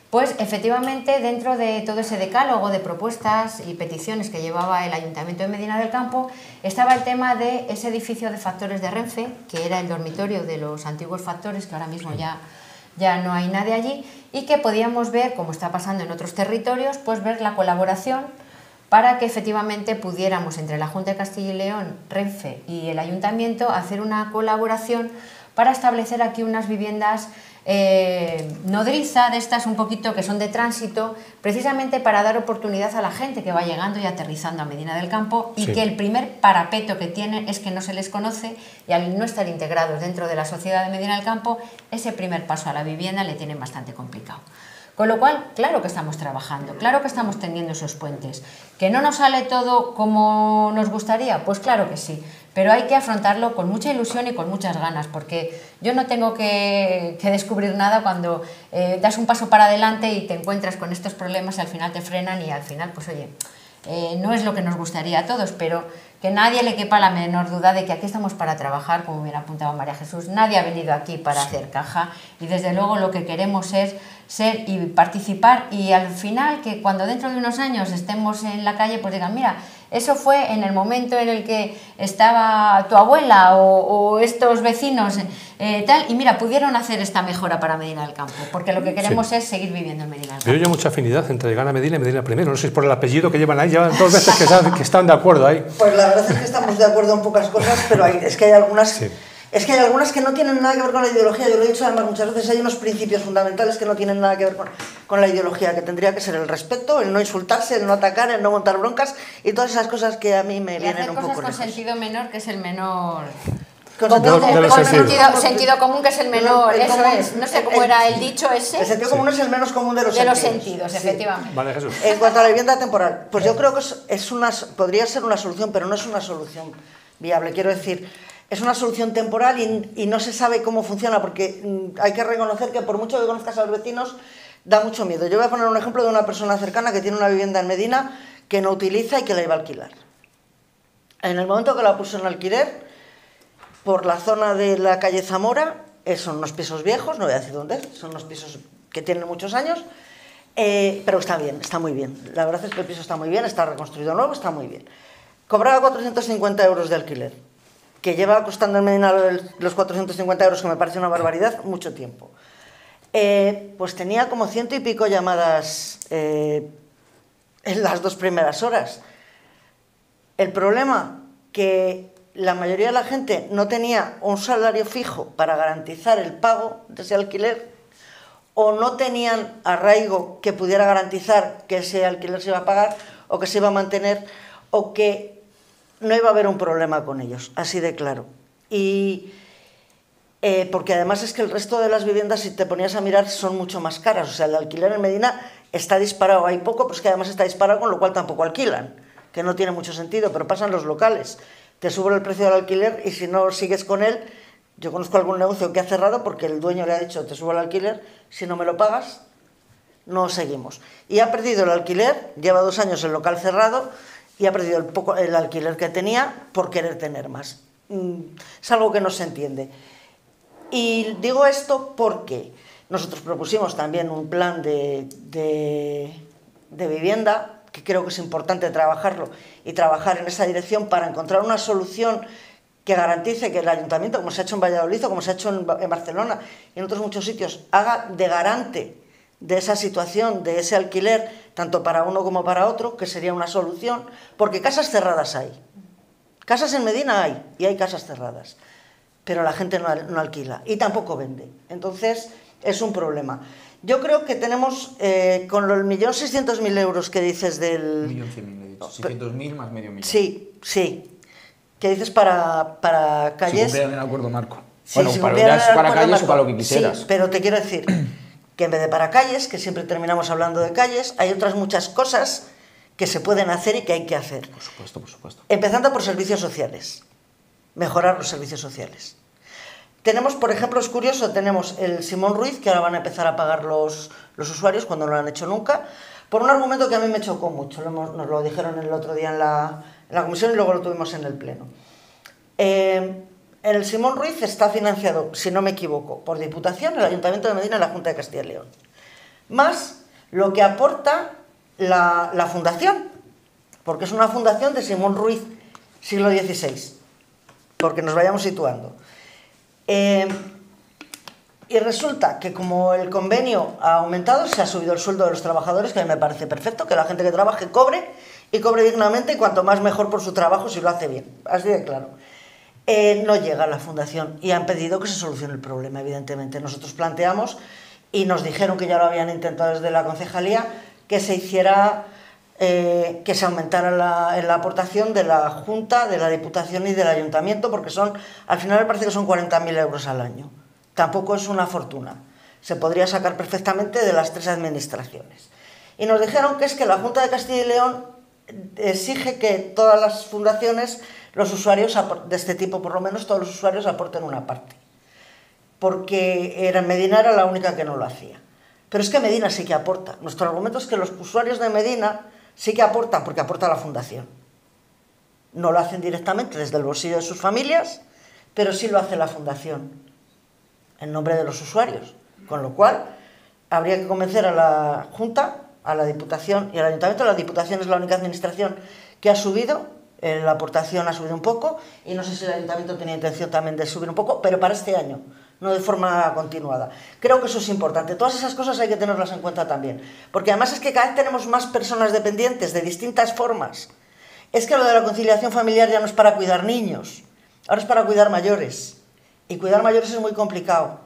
pues efectivamente dentro de todo ese decálogo de propuestas y peticiones que llevaba el Ayuntamiento de Medina del Campo estaba el tema de ese edificio de factores de Renfe, que era el dormitorio de los antiguos factores, que ahora mismo ya no hay nadie allí, y que podíamos ver, como está pasando en otros territorios, pues ver la colaboración para que efectivamente pudiéramos entre la Junta de Castilla y León, Renfe y el Ayuntamiento hacer una colaboración para establecer aquí unas viviendas nodriza, de estas un poquito que son de tránsito, precisamente para dar oportunidad a la gente que va llegando y aterrizando a Medina del Campo, y que el primer parapeto que tienen es que no se les conoce, y al no estar integrados dentro de la sociedad de Medina del Campo, ese primer paso a la vivienda le tienen bastante complicado. Con lo cual, claro que estamos trabajando, claro que estamos tendiendo esos puentes. ¿Que no nos sale todo como nos gustaría? Pues claro que sí, pero hay que afrontarlo con mucha ilusión y con muchas ganas, porque yo no tengo que descubrir nada cuando das un paso para adelante y te encuentras con estos problemas y al final te frenan y al final, pues oye, no es lo que nos gustaría a todos, pero que nadie le quepa la menor duda de que aquí estamos para trabajar, como bien apuntaba María Jesús. Nadie ha venido aquí para hacer caja, y desde luego lo que queremos es ser y participar, y al final que cuando dentro de unos años estemos en la calle pues digan, mira, eso fue en el momento en el que estaba tu abuela o estos vecinos tal, y mira, pudieron hacer esta mejora para Medina del Campo, porque lo que queremos es seguir viviendo en Medina del Campo. Pero yo hay mucha afinidad entre Gana Medina y Medina Primero, no sé si es por el apellido que llevan ahí, llevan 2 veces que están de acuerdo ahí. Pues la verdad es que estamos de acuerdo en pocas cosas, pero es que hay algunas... Sí. Es que hay algunas que no tienen nada que ver con la ideología, yo lo he dicho además muchas veces, hay unos principios fundamentales que no tienen nada que ver con la ideología, que tendría que ser el respeto, el no insultarse, el no atacar, el no montar broncas y todas esas cosas que a mí me vienen un poco lejos. Y hacer cosas con sentido menor, que es el menor De los sentidos. Sentido común, que es el menor, eso es. No sé cómo era el dicho ese. El sentido común es el menos común de los De los sentidos. sentidos, efectivamente. Vale, Jesús. En cuanto a la vivienda temporal, pues yo creo que podría ser una solución, pero no es una solución viable. Quiero decir, es una solución temporal y no se sabe cómo funciona, porque hay que reconocer que por mucho que conozcas a los vecinos, da mucho miedo. Yo voy a poner un ejemplo de una persona cercana que tiene una vivienda en Medina que no utiliza y que la iba a alquilar. En el momento que la puso en alquiler, por la zona de la calle Zamora, son unos pisos viejos, no voy a decir dónde, son unos pisos que tienen muchos años, pero está bien, está muy bien. La verdad es que el piso está muy bien, está reconstruido nuevo, está muy bien. Cobraba 450 euros de alquiler, que lleva costando en Medina los 450 euros, que me parece una barbaridad, mucho tiempo. Pues tenía como 100 y pico llamadas en las 2 primeras horas. El problema, que la mayoría de la gente no tenía un salario fijo para garantizar el pago de ese alquiler, o no tenían arraigo que pudiera garantizar que ese alquiler se iba a pagar o que se iba a mantener, o que no iba a haber un problema con ellos, así de claro. Y porque además es que el resto de las viviendas, si te ponías a mirar, son mucho más caras. O sea, el alquiler en Medina está disparado, hay poco, pues que además está disparado, con lo cual tampoco alquilan, que no tiene mucho sentido, pero pasan los locales. Te suben el precio del alquiler y si no sigues con él, yo conozco algún negocio que ha cerrado porque el dueño le ha dicho, te subo el alquiler, si no me lo pagas, no seguimos. Y ha perdido el alquiler, lleva 2 años el local cerrado y ha perdido el alquiler que tenía por querer tener más. Es algo que no se entiende. Y digo esto porque nosotros propusimos también un plan de vivienda, que creo que es importante trabajarlo y trabajar en esa dirección para encontrar una solución que garantice que el ayuntamiento, como se ha hecho en Valladolid o como se ha hecho en Barcelona y en otros muchos sitios, haga de garante de esa situación, de ese alquiler, tanto para uno como para otro, que sería una solución, porque casas cerradas hay. Casas en Medina hay, y hay casas cerradas, pero la gente no alquila y tampoco vende. Entonces, es un problema. Yo creo que tenemos, con los 1.600.000 euros que dices del... 1.100.000, he dicho. 600.000 más medio millón. Sí, sí. Que dices para calles... Si cumplieran el acuerdo marco. Sí, bueno, si para calles marco, o para lo que quisieras. Sí, pero te quiero decir que en vez de para calles, que siempre terminamos hablando de calles, hay otras muchas cosas que se pueden hacer y que hay que hacer. Por supuesto, por supuesto. Empezando por servicios sociales. Mejorar los servicios sociales. Tenemos, por ejemplo, es curioso, tenemos el Simón Ruiz, que ahora van a empezar a pagar los usuarios cuando no lo han hecho nunca, por un argumento que a mí me chocó mucho, nos lo dijeron el otro día en la comisión y luego lo tuvimos en el pleno. El Simón Ruiz está financiado, si no me equivoco, por Diputación, el Ayuntamiento de Medina y la Junta de Castilla y León, más lo que aporta la fundación, porque es una fundación de Simón Ruiz, siglo XVI, porque nos vayamos situando. Y resulta que como el convenio ha aumentado, se ha subido el sueldo de los trabajadores, que a mí me parece perfecto, que la gente que trabaje cobre, y cobre dignamente, y cuanto más mejor por su trabajo si lo hace bien, así de claro. No llega a la fundación y han pedido que se solucione el problema, evidentemente. Nosotros planteamos, y nos dijeron que ya lo habían intentado desde la concejalía, que se hiciera, que se aumentara la aportación de la Junta, de la Diputación y del Ayuntamiento, porque al final me parece que son 40.000 euros al año. Tampoco es una fortuna. Se podría sacar perfectamente de las 3 administraciones. Y nos dijeron que es que la Junta de Castilla y León exige que todas las fundaciones, los usuarios de este tipo, por lo menos todos los usuarios, aporten una parte. Porque Medina era la única que no lo hacía. Pero es que Medina sí que aporta. Nuestro argumento es que los usuarios de Medina sí que aportan, porque aporta la fundación. No lo hacen directamente desde el bolsillo de sus familias, pero sí lo hace la fundación, en nombre de los usuarios. Con lo cual, habría que convencer a la Junta, a la Diputación y al Ayuntamiento. La Diputación es la única administración que ha subido, la aportación ha subido un poco, y no sé si el Ayuntamiento tenía intención también de subir un poco, pero para este año, no de forma continuada. Creo que eso es importante. Todas esas cosas hay que tenerlas en cuenta también, porque además es que cada vez tenemos más personas dependientes de distintas formas. Es que lo de la conciliación familiar ya no es para cuidar niños, ahora es para cuidar mayores, y cuidar mayores es muy complicado,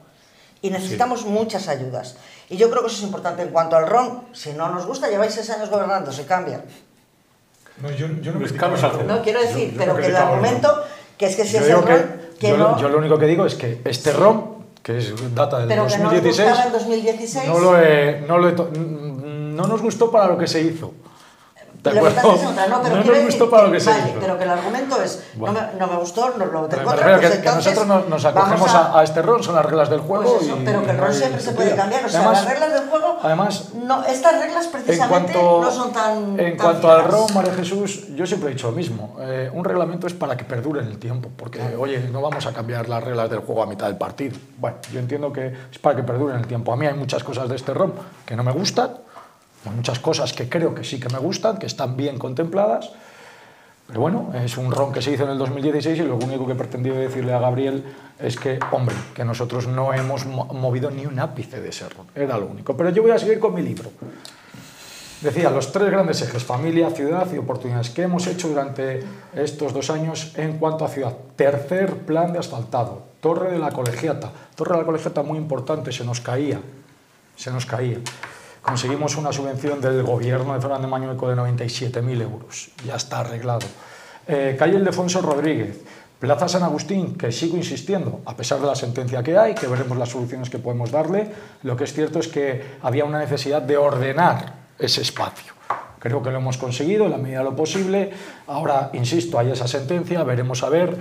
y necesitamos muchas ayudas. Y yo creo que eso es importante. En cuanto al RON, si no nos gusta, lleváis 6 años gobernando, se cambia. No, yo no Buscamos hacer. No, quiero decir, yo pero creo que el criticaba argumento, que es que si Yo es digo el que RON, Yo lo único que digo es que este ROM, que data del 2016, en 2016, no nos gustó para lo que se hizo. ¿De acuerdo? No nos gustó para lo que se hizo. Pero que el argumento es, bueno, no me gustó, no lo voté me contra, refiero pues que nosotros nos acogemos a este RON, son las reglas del juego. Pues eso, pero que el RON siempre se puede cambiar, o sea, además, las reglas del juego, además, no, estas reglas precisamente no son tan En cuanto al RON, María Jesús, yo siempre he dicho lo mismo, un reglamento es para que perdure en el tiempo, porque, oye, no vamos a cambiar las reglas del juego a mitad del partido. Bueno, yo entiendo que es para que perdure en el tiempo. A mí hay muchas cosas de este RON que no me gustan, hay muchas cosas que creo que sí que me gustan, que están bien contempladas, pero bueno, es un RON que se hizo en el 2016 y lo único que he pretendido decirle a Gabriel es que, hombre, que nosotros no hemos movido ni un ápice de ese RON, era lo único. Pero yo voy a seguir con mi libro. Decía, los 3 grandes ejes, familia, ciudad y oportunidades, que hemos hecho durante estos 2 años en cuanto a ciudad. Tercer plan de asfaltado, Torre de la Colegiata. Torre de la Colegiata muy importante, se nos caía. Conseguimos una subvención del gobierno de Fernández Mañueco de 97.000 euros. Ya está arreglado. Calle Ildefonso Rodríguez. Plaza San Agustín, que sigo insistiendo, a pesar de la sentencia que hay, que veremos las soluciones que podemos darle, lo que es cierto es que había una necesidad de ordenar ese espacio. Creo que lo hemos conseguido en la medida de lo posible. Ahora, insisto, hay esa sentencia, veremos a ver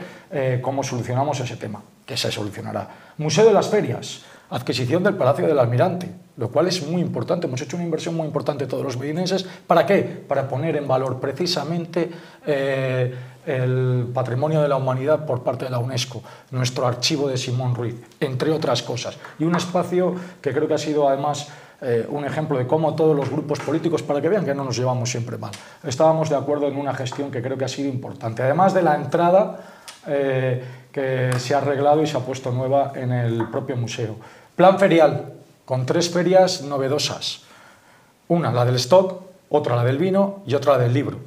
cómo solucionamos ese tema, que se solucionará. Museo de las Ferias. Adquisición del Palacio del Almirante, lo cual es muy importante. Hemos hecho una inversión muy importante todos los medinenses. ¿Para qué? Para poner en valor precisamente el patrimonio de la humanidad por parte de la UNESCO, nuestro archivo de Simón Ruiz, entre otras cosas. Y un espacio que creo que ha sido además un ejemplo de cómo todos los grupos políticos, para que vean que no nos llevamos siempre mal, estábamos de acuerdo en una gestión que creo que ha sido importante. Además de la entrada que se ha arreglado y se ha puesto nueva en el propio museo. Plan ferial, con 3 ferias novedosas. Una, la del stock, otra la del vino y otra la del libro.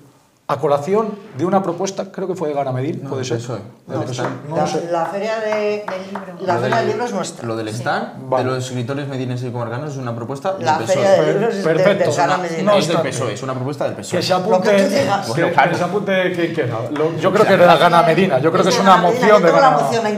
A colación de una propuesta, creo que fue de Gana Medina, ¿puede ser? La feria del libro es nuestra. Lo del stand, de los escritores medinenses y comarcanos, es una propuesta del La PSOE. feria del libro es de Gana Medina. No es del PSOE, es una propuesta del PSOE. Que se apunte quien quiera. Yo creo que era Gana Medina, yo creo que es una moción de Gana Medina.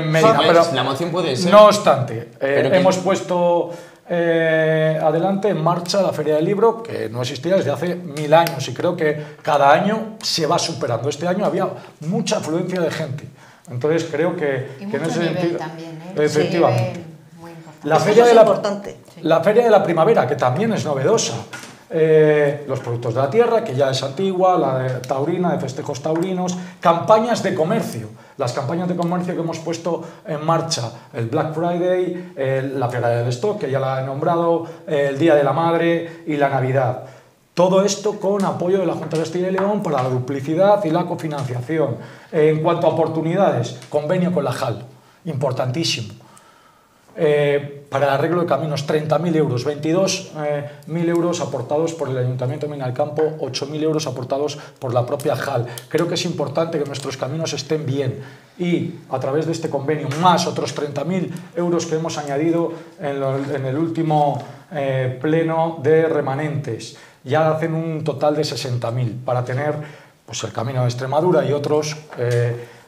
Pero la moción puede ser. No obstante, hemos puesto adelante en marcha la Feria del Libro, que no existía desde hace 1000 años y creo que cada año se va superando. Este año había mucha afluencia de gente, entonces creo que en ese sentido también, efectivamente. Muy importante. La feria de la primavera, que también es novedosa. Los productos de la tierra, que ya es antigua, la de taurina, de festejos taurinos, campañas de comercio, las campañas de comercio que hemos puesto en marcha, el Black Friday, la Feria del Stock, que ya la he nombrado, el Día de la Madre y la Navidad. Todo esto con apoyo de la Junta de Castilla y León para la duplicidad y la cofinanciación. En cuanto a oportunidades, convenio con la JAL, importantísimo. Para el arreglo de caminos, 30.000 euros, 22.000 euros aportados por el Ayuntamiento de Minalcampo, 8.000 euros aportados por la propia JAL. Creo que es importante que nuestros caminos estén bien y a través de este convenio, más otros 30.000 euros que hemos añadido en el último pleno de remanentes, ya hacen un total de 60.000 para tener pues, el camino de Extremadura y otros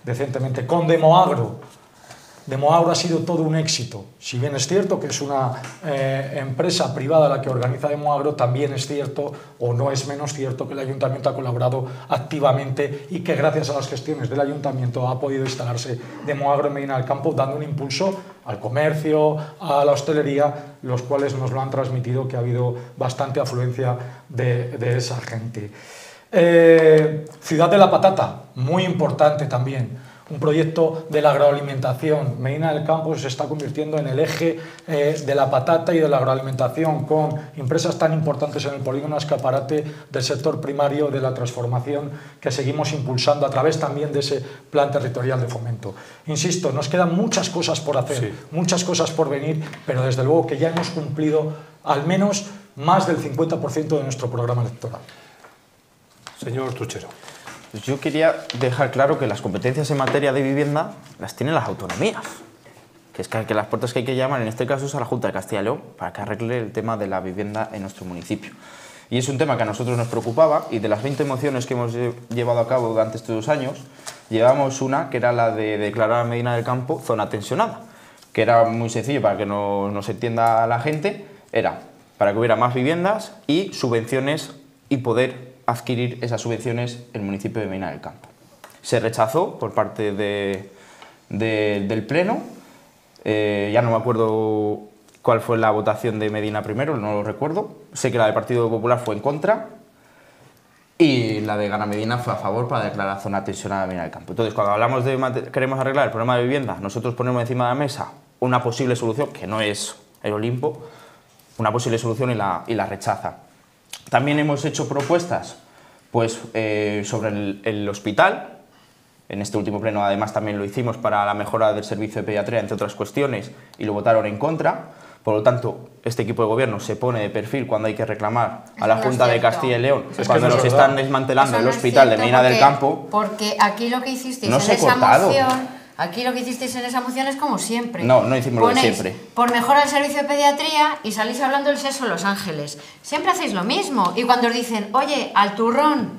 decentemente. Con Demoagro. Demoagro ha sido todo un éxito. Si bien es cierto que es una empresa privada la que organiza Demoagro, también es cierto, o no es menos cierto, que el Ayuntamiento ha colaborado activamente y que gracias a las gestiones del Ayuntamiento ha podido instalarse Demoagro en Medina del Campo, dando un impulso al comercio, a la hostelería, los cuales nos lo han transmitido, que ha habido bastante afluencia de esa gente. Ciudad de la Patata, muy importante también. Un proyecto de la agroalimentación. Medina del Campo se está convirtiendo en el eje de la patata y de la agroalimentación, con empresas tan importantes en el polígono Escaparate del sector primario de la transformación que seguimos impulsando a través también de ese plan territorial de fomento. Insisto, nos quedan muchas cosas por hacer, muchas cosas por venir, pero desde luego que ya hemos cumplido al menos más del 50% de nuestro programa electoral. Señor Truchero. Pues yo quería dejar claro que las competencias en materia de vivienda las tienen las autonomías. Que es que las puertas que hay que llamar en este caso es a la Junta de Castilla y León para que arregle el tema de la vivienda en nuestro municipio. Y es un tema que a nosotros nos preocupaba y de las 20 mociones que hemos llevado a cabo durante estos 2 años, llevamos una que era la de declarar a Medina del Campo zona tensionada, que era muy sencillo para que nos entienda la gente, era para que hubiera más viviendas y subvenciones y poder adquirir esas subvenciones el municipio de Medina del Campo. Se rechazó por parte del Pleno, ya no me acuerdo cuál fue la votación de Medina primero, no lo recuerdo, sé que la del Partido Popular fue en contra y la de Gana Medina fue a favor para declarar zona tensionada de Medina del Campo. Entonces, cuando hablamos de queremos arreglar el problema de vivienda, nosotros ponemos encima de la mesa una posible solución, que no es el Olimpo, una posible solución y la rechaza. También hemos hecho propuestas pues, sobre el hospital. En este último pleno además también lo hicimos para la mejora del servicio de pediatría, entre otras cuestiones, y lo votaron en contra. Por lo tanto, este equipo de gobierno se pone de perfil cuando hay que reclamar a la Junta de Castilla y León, cuando nos están desmantelando el hospital de Medina del Campo. Porque aquí lo que hicisteis en esa moción... Aquí lo que hicisteis en esa moción es como siempre. No hicimos lo de siempre. Por mejora el servicio de pediatría y salís hablando del sexo en Los Ángeles. Siempre hacéis lo mismo. Y cuando os dicen, oye, al turrón,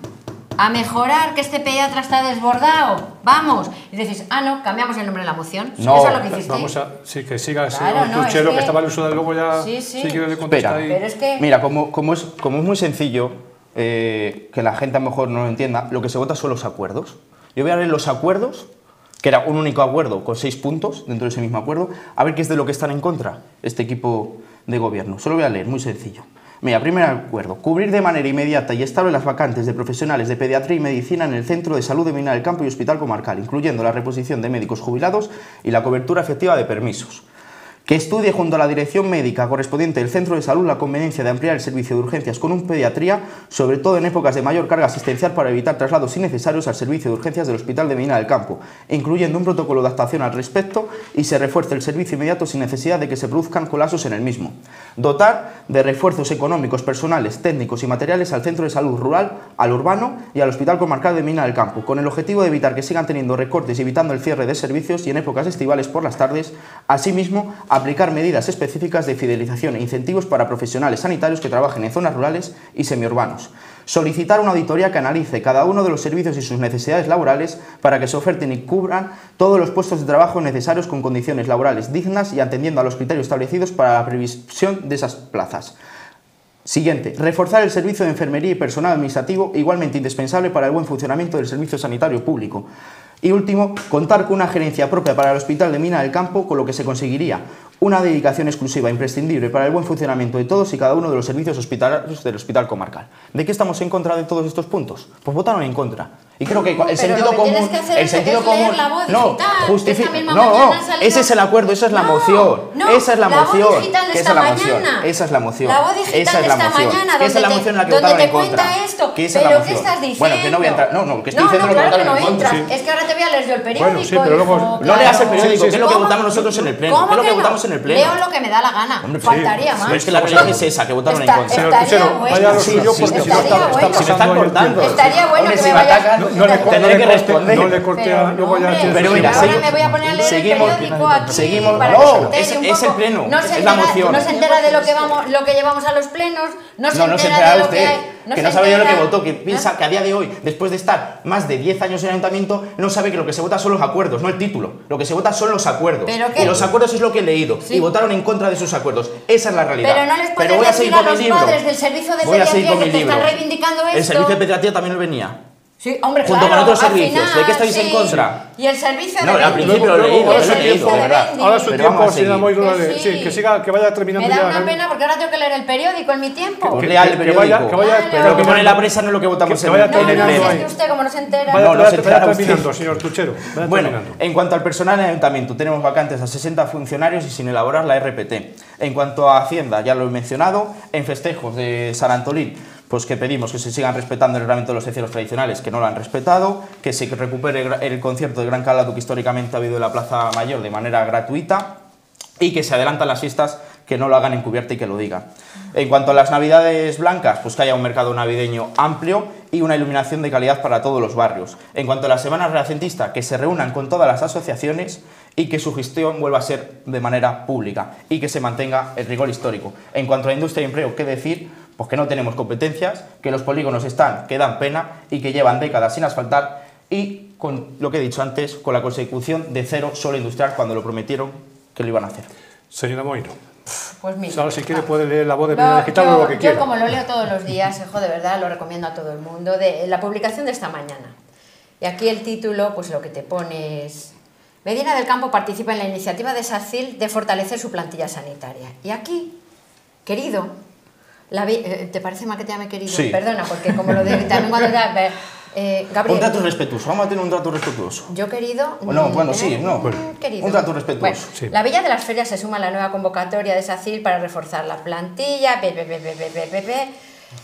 a mejorar, que este pediatra está desbordado, vamos. Y decís, no, cambiamos el nombre de la moción. No, eso es lo que hicisteis. Vamos a... Sí, que siga claro, el Tuchero, que estaba ilusionado, luego ya... Sí. quiere le contesta ahí. Pero es que... Mira, como es muy sencillo, que la gente a lo mejor no lo entienda, lo que se vota son los acuerdos. Yo voy a leer los acuerdos, que era un único acuerdo con 6 puntos dentro de ese mismo acuerdo, a ver qué es de lo que están en contra este equipo de gobierno. Solo voy a leer, muy sencillo. Mira, primer acuerdo, cubrir de manera inmediata y estable las vacantes de profesionales de pediatría y medicina en el Centro de Salud de Medina del Campo y Hospital Comarcal, incluyendo la reposición de médicos jubilados y la cobertura efectiva de permisos. Que estudie junto a la dirección médica correspondiente del centro de salud la conveniencia de ampliar el servicio de urgencias con un pediatría, sobre todo en épocas de mayor carga asistencial para evitar traslados innecesarios al servicio de urgencias del Hospital de Medina del Campo, incluyendo un protocolo de adaptación al respecto y se refuerce el servicio inmediato sin necesidad de que se produzcan colapsos en el mismo. Dotar de refuerzos económicos, personales, técnicos y materiales al centro de salud rural, al urbano y al Hospital Comarcal de Medina del Campo, con el objetivo de evitar que sigan teniendo recortes y evitando el cierre de servicios y en épocas estivales por las tardes. Asimismo, aplicar medidas específicas de fidelización e incentivos para profesionales sanitarios que trabajen en zonas rurales y semiurbanos. Solicitar una auditoría que analice cada uno de los servicios y sus necesidades laborales para que se oferten y cubran todos los puestos de trabajo necesarios con condiciones laborales dignas y atendiendo a los criterios establecidos para la previsión de esas plazas. Siguiente, reforzar el servicio de enfermería y personal administrativo, igualmente indispensable para el buen funcionamiento del servicio sanitario público. Y último, contar con una gerencia propia para el Hospital de Medina del Campo, con lo que se conseguiría una dedicación exclusiva imprescindible para el buen funcionamiento de todos y cada uno de los servicios hospitalarios del Hospital Comarcal. ¿De qué estamos en contra de todos estos puntos? Pues votaron en contra. Y creo que el sentido común... No, ese es el acuerdo, esa es la moción. Esa es la moción. Esa es la moción. La voz digital de esta mañana, esa es la moción en la que votaron en contra. ¿Pero qué estás diciendo? Bueno, que no voy a entrar... No, que estoy diciendo lo que votaron en contra. Es que ahora te voy a leer yo el periódico. Bueno, sí, pero luego... No leas el periódico, que es lo que votamos nosotros en el pleno. ¿Qué es lo que votamos en el pleno? Leo lo que me da la gana. Faltaría más. Pero es que la realidad es esa, que votaron en contra. Señor Tuchero, vaya lo suyo porque si no está se me están cortando. Estaría bueno que si me atacan, tendré que responder. No le corte a... Pero mira, ahora me voy a poner a leer el periódico aquí para que se entere un poco. Es el pleno, es la moción. No se entera de lo que llevamos a los plenos, no se entera entera de lo usted, que hay. Que no sabe yo lo que votó, que piensa que a día de hoy, después de estar más de 10 años en el ayuntamiento, no sabe que lo que se vota son los acuerdos, no el título. Lo que se vota son los acuerdos. Y los acuerdos es lo que he leído. Sí. Y votaron en contra de esos acuerdos. Esa es la realidad. Pero no les puedes decir a los padres del servicio de pediatría que te están reivindicando esto. El servicio de pediatría también lo venía. Sí, hombre, junto claro, con otros servicios. final, ¿De qué estáis en contra? Y el servicio de No, al principio lo he leído, de verdad. Ahora su tiempo, señora Mois, sí, que siga, que vaya terminando ya. Me da ya. una pena porque ahora tengo que leer el periódico en mi tiempo. Lea el periódico. Pero lo que pone en la prensa no es lo que votamos en el pleno. No, es que usted como no se entera. Vaya terminando, señor Tuchero. Bueno, en cuanto al personal en el ayuntamiento, tenemos vacantes a 60 funcionarios y sin elaborar la RPT. En cuanto a Hacienda, ya lo he mencionado, en festejos de San Antolín, pues que pedimos que se sigan respetando el reglamento de los festejos tradicionales, que no lo han respetado, que se recupere el concierto de gran calado que históricamente ha habido en la Plaza Mayor de manera gratuita y que se adelantan las fiestas, que no lo hagan encubierta y que lo digan. En cuanto a las navidades blancas, pues que haya un mercado navideño amplio y una iluminación de calidad para todos los barrios. En cuanto a la Semana Renacentista, que se reúnan con todas las asociaciones y que su gestión vuelva a ser de manera pública y que se mantenga el rigor histórico. En cuanto a la industria y empleo, ¿qué decir? Pues que no tenemos competencias, que los polígonos están, que dan pena y que llevan décadas sin asfaltar y con lo que he dicho antes, con la consecución de cero suelo industrial cuando lo prometieron que lo iban a hacer. Señora Moino. Pues mira, Ahora, si quiere, puede leer La Voz de Medina Digital o lo que quiera. Yo, como lo leo todos los días, de verdad, lo recomiendo a todo el mundo, de la publicación de esta mañana. Y aquí el título, pues lo que te pone es: Medina del Campo participa en la iniciativa de SACIL de fortalecer su plantilla sanitaria. Y aquí, querido, ¿te parece mal que te llame querido? Sí. Perdona, porque como lo de también cuando Gabriel, Un trato respetuoso, vamos a tener un trato respetuoso. yo querido... No, bueno, sí, no. Querido. Un trato respetuoso. Bueno, Sí. La Villa de las Ferias se suma a la nueva convocatoria de SACIL para reforzar la plantilla,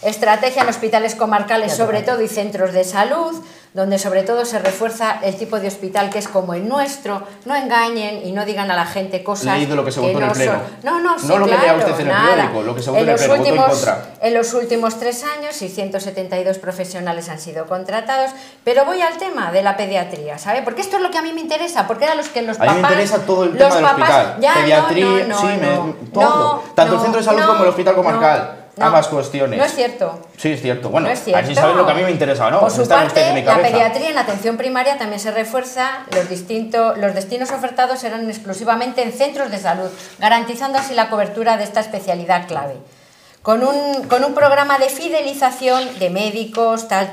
estrategia en hospitales comarcales sobre todo y centros de salud, donde sobre todo se refuerza el tipo de hospital que es como el nuestro. No engañen y no digan a la gente cosas Leído lo que se votó en el no pleno. son. No, sí, No lo que claro, lea usted en el nada. periódico, lo que se votó en el pleno, votó en contra. En los últimos 3 años, 672 profesionales han sido contratados, pero voy al tema de la pediatría, ¿sabe? Porque esto es lo que a mí me interesa, porque era los que los papás... A mí me interesa todo el tema del hospital. Pediatría, todo. Tanto el centro de salud como el hospital comarcal. Ambas cuestiones. No es cierto. Sí, es cierto. Bueno, No es cierto. así saben lo que a mí me interesa, ¿no? Por su Están ustedes en parte, mi la cabeza. pediatría en atención primaria también se refuerza. Los destinos ofertados serán exclusivamente en centros de salud, garantizando así la cobertura de esta especialidad clave. Con un programa de fidelización de médicos, tal.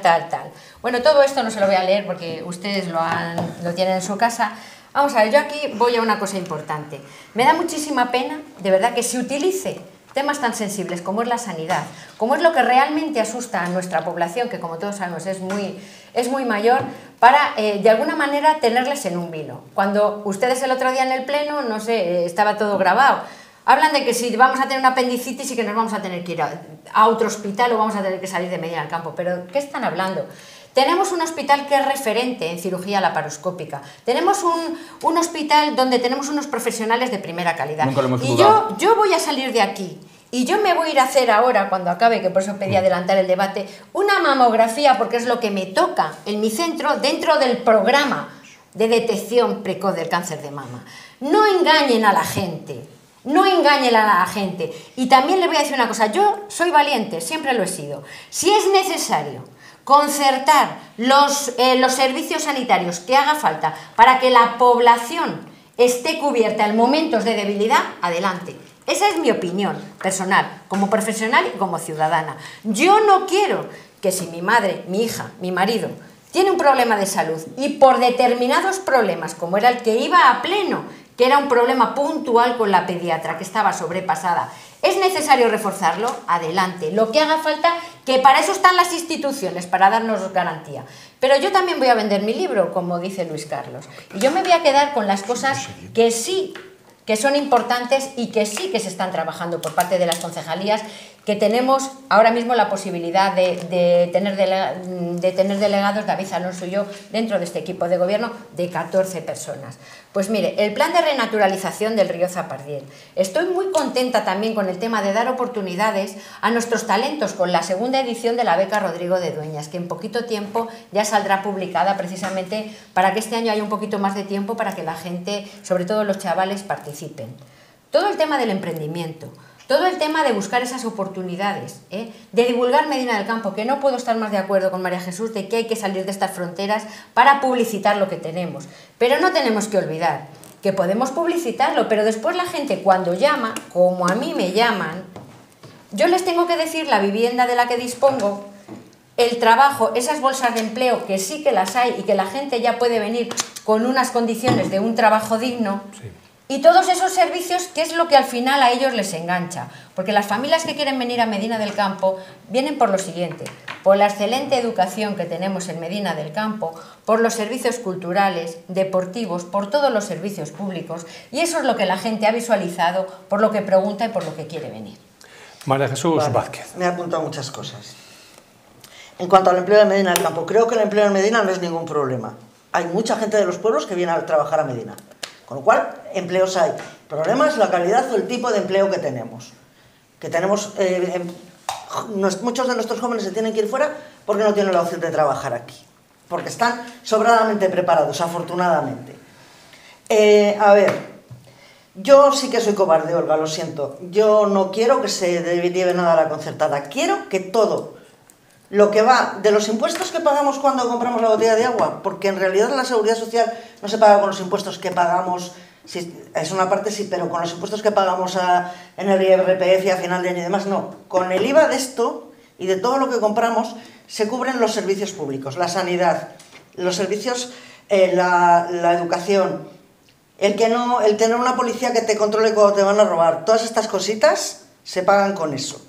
Bueno, todo esto no se lo voy a leer porque ustedes lo tienen en su casa. Vamos a ver, yo aquí voy a una cosa importante. Me da muchísima pena, de verdad, que se utilice temas tan sensibles como es la sanidad, como es lo que realmente asusta a nuestra población, que como todos sabemos es muy mayor, para de alguna manera tenerles en un vilo. Cuando ustedes el otro día en el pleno, no sé, estaba todo grabado, hablan de que si vamos a tener una apendicitis y que nos vamos a tener que ir a otro hospital o vamos a tener que salir de Medina del Campo, pero ¿qué están hablando? Tenemos un hospital que es referente en cirugía laparoscópica. Tenemos un hospital donde tenemos unos profesionales de primera calidad. Nunca lo hemos y dudado. yo voy a salir de aquí y yo me voy a ir a hacer ahora, cuando acabe, que por eso pedí adelantar el debate, una mamografía, porque es lo que me toca en mi centro dentro del programa de detección precoz del cáncer de mama. No engañen a la gente. No engañen a la gente. Y también les voy a decir una cosa. Yo soy valiente, siempre lo he sido. Si es necesario concertar los servicios sanitarios que haga falta para que la población esté cubierta en momentos de debilidad, adelante. Esa es mi opinión personal, como profesional y como ciudadana. Yo no quiero que si mi madre, mi hija, mi marido tiene un problema de salud y por determinados problemas, como era el que iba a pleno, que era un problema puntual con la pediatra, que estaba sobrepasada, ¿es necesario reforzarlo? Adelante. Lo que haga falta, que para eso están las instituciones, para darnos garantía. Pero yo también voy a vender mi libro, como dice Luis Carlos. Y yo me voy a quedar con las cosas que sí, que son importantes y que sí que se están trabajando por parte de las concejalías, que tenemos ahora mismo la posibilidad de tener delegados, David Alonso y yo, dentro de este equipo de gobierno, de 14 personas. Pues mire, el plan de renaturalización del río Zapardiel. Estoy muy contenta también con el tema de dar oportunidades a nuestros talentos con la segunda edición de la beca Rodrigo de Dueñas, que en poquito tiempo ya saldrá publicada precisamente para que este año haya un poquito más de tiempo para que la gente, sobre todo los chavales, participen. Todo el tema del emprendimiento. Todo el tema de buscar esas oportunidades, de divulgar Medina del Campo, que no puedo estar más de acuerdo con María Jesús de que hay que salir de estas fronteras para publicitar lo que tenemos. Pero no tenemos que olvidar que podemos publicitarlo, pero después la gente cuando llama, como a mí me llaman, yo les tengo que decir la vivienda de la que dispongo, el trabajo, esas bolsas de empleo que sí que las hay y que la gente ya puede venir con unas condiciones de un trabajo digno. Sí. Y todos esos servicios, que es lo que al final a ellos les engancha. Porque las familias que quieren venir a Medina del Campo vienen por lo siguiente: por la excelente educación que tenemos en Medina del Campo, por los servicios culturales, deportivos, por todos los servicios públicos. Y eso es lo que la gente ha visualizado, por lo que pregunta y por lo que quiere venir. María Jesús Vázquez. Me ha apuntado muchas cosas. En cuanto al empleo de Medina del Campo, creo que el empleo en Medina no es ningún problema. Hay mucha gente de los pueblos que viene a trabajar a Medina. Con lo cual, empleos hay. El problema es la calidad o el tipo de empleo que tenemos. Muchos de nuestros jóvenes se tienen que ir fuera porque no tienen la opción de trabajar aquí. Porque están sobradamente preparados, afortunadamente. A ver, yo sí que soy cobarde, Olga, lo siento. Yo no quiero que se lleve nada a la concertada. Quiero que todo lo que va de los impuestos que pagamos cuando compramos la botella de agua, porque en realidad la seguridad social no se paga con los impuestos que pagamos, es una parte sí, pero con los impuestos que pagamos en el IRPF a final de año y demás, no. Con el IVA de esto y de todo lo que compramos se cubren los servicios públicos, la sanidad, los servicios, la educación, el tener una policía que te controle cuando te van a robar, todas estas cositas se pagan con eso.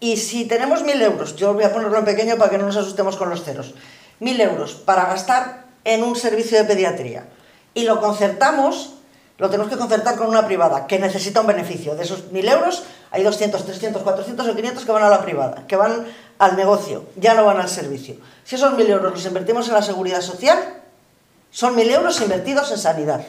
Y si tenemos 1.000 euros, yo voy a ponerlo en pequeño para que no nos asustemos con los ceros, 1.000 euros para gastar en un servicio de pediatría y lo concertamos, lo tenemos que concertar con una privada que necesita un beneficio. De esos 1.000 euros hay 200, 300, 400 o 500 que van a la privada, que van al negocio, ya no van al servicio. Si esos 1.000 euros los invertimos en la seguridad social, son 1.000 euros invertidos en sanidad.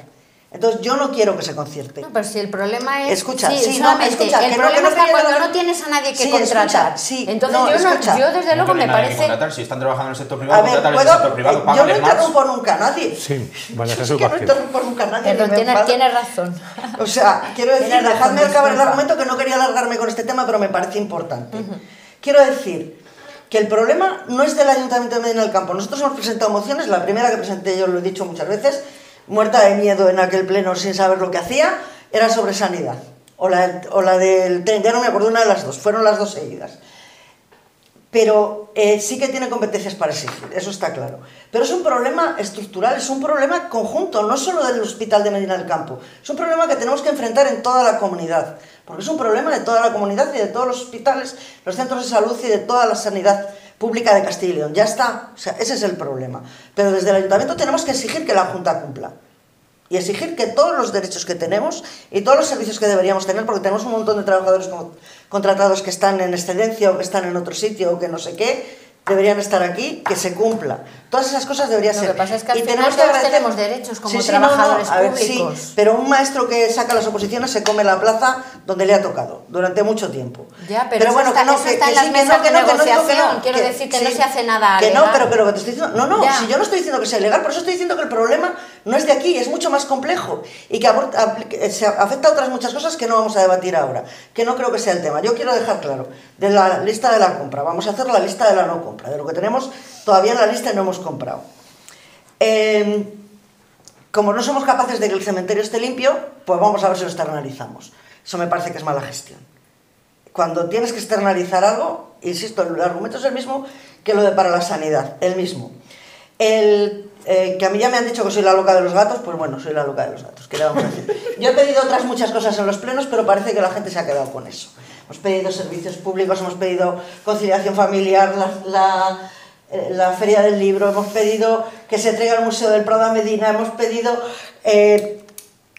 Entonces yo no quiero que se concierte. No, pero si el problema es... Escucha, sí, sí, no, escucha, el problema está cuando no tienes a nadie que contratar. Sí, entonces no, yo desde luego me parece... Si están trabajando en el sector privado, contratar en el sector privado, yo no interrumpo nunca a nadie. Sí, vale, es que no interrumpo nunca a nadie. Pero tienes razón. O sea, quiero decir, dejadme acabar el argumento, que no quería alargarme con este tema, pero me parece importante. Quiero decir que el problema no es del Ayuntamiento de Medina del Campo. Nosotros hemos presentado mociones, la primera que presenté, yo lo he dicho muchas veces, muerta de miedo en aquel pleno sin saber lo que hacía, era sobre sanidad. O la del tren, ya no me acuerdo, una de las dos, fueron las dos seguidas. Pero sí que tiene competencias para exigir, eso está claro. Pero es un problema estructural, es un problema conjunto, no solo del Hospital de Medina del Campo. Es un problema que tenemos que enfrentar en toda la comunidad, porque es un problema de toda la comunidad y de todos los hospitales, los centros de salud y de toda la sanidad pública de Castilla y León. Ya está, o sea, ese es el problema. Pero desde el Ayuntamiento tenemos que exigir que la Junta cumpla. Y exigir que todos los derechos que tenemos y todos los servicios que deberíamos tener, porque tenemos un montón de trabajadores contratados que están en excedencia o que están en otro sitio o que no sé qué, deberían estar aquí, que se cumpla. Todas esas cosas deberían ser. Lo que pasa es que al final todos tenemos derechos como trabajadores públicos. Sí, pero un maestro que saca las oposiciones se come la plaza donde le ha tocado durante mucho tiempo. Ya, pero bueno, eso está en las mesas de negociación. Quiero decir que no se hace nada que legal. No, pero lo que te estoy diciendo... si yo no estoy diciendo que sea ilegal, por eso estoy diciendo que el problema no es de aquí, es mucho más complejo y que afecta a otras muchas cosas que no vamos a debatir ahora, que no creo que sea el tema. Yo quiero dejar claro, de la lista de la compra, vamos a hacer la lista de la no compra, de lo que tenemos todavía en la lista y no hemos comprado. Como no somos capaces de que el cementerio esté limpio, pues vamos a ver si lo externalizamos. Eso me parece que es mala gestión. Cuando tienes que externalizar algo, insisto, el argumento es el mismo que lo de para la sanidad, el mismo. Que a mí ya me han dicho que soy la loca de los gatos, pues bueno, soy la loca de los gatos, ¿qué le vamos a decir? Yo he pedido otras muchas cosas en los plenos, pero parece que la gente se ha quedado con eso. Hemos pedido servicios públicos, hemos pedido conciliación familiar, la Feria del Libro, hemos pedido que se traiga al Museo del Prado a Medina, hemos pedido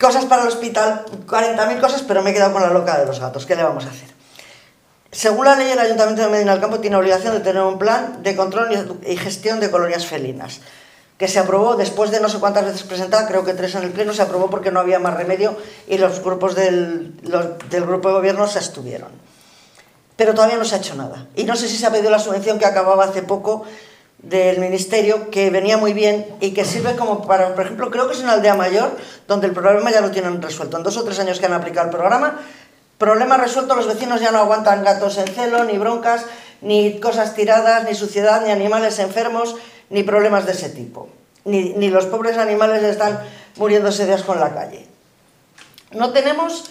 cosas para el hospital, 40.000 cosas, pero me he quedado con la loca de los gatos. ¿Qué le vamos a hacer? Según la ley, el Ayuntamiento de Medina del Campo tiene obligación de tener un plan de control y gestión de colonias felinas, que se aprobó después de no sé cuántas veces presentada, creo que 3 en el pleno, se aprobó porque no había más remedio y los grupos del grupo de gobierno se abstuvieron. Pero todavía no se ha hecho nada. Y no sé si se ha pedido la subvención que acababa hace poco del Ministerio, que venía muy bien y que sirve como para, por ejemplo, creo que es una aldea mayor, donde el problema ya lo tienen resuelto. En 2 o 3 años que han aplicado el programa, problema resuelto, los vecinos ya no aguantan gatos en celo, ni broncas, ni cosas tiradas, ni suciedad, ni animales enfermos, ni problemas de ese tipo. Ni los pobres animales están muriéndose de asco en la calle. No tenemos,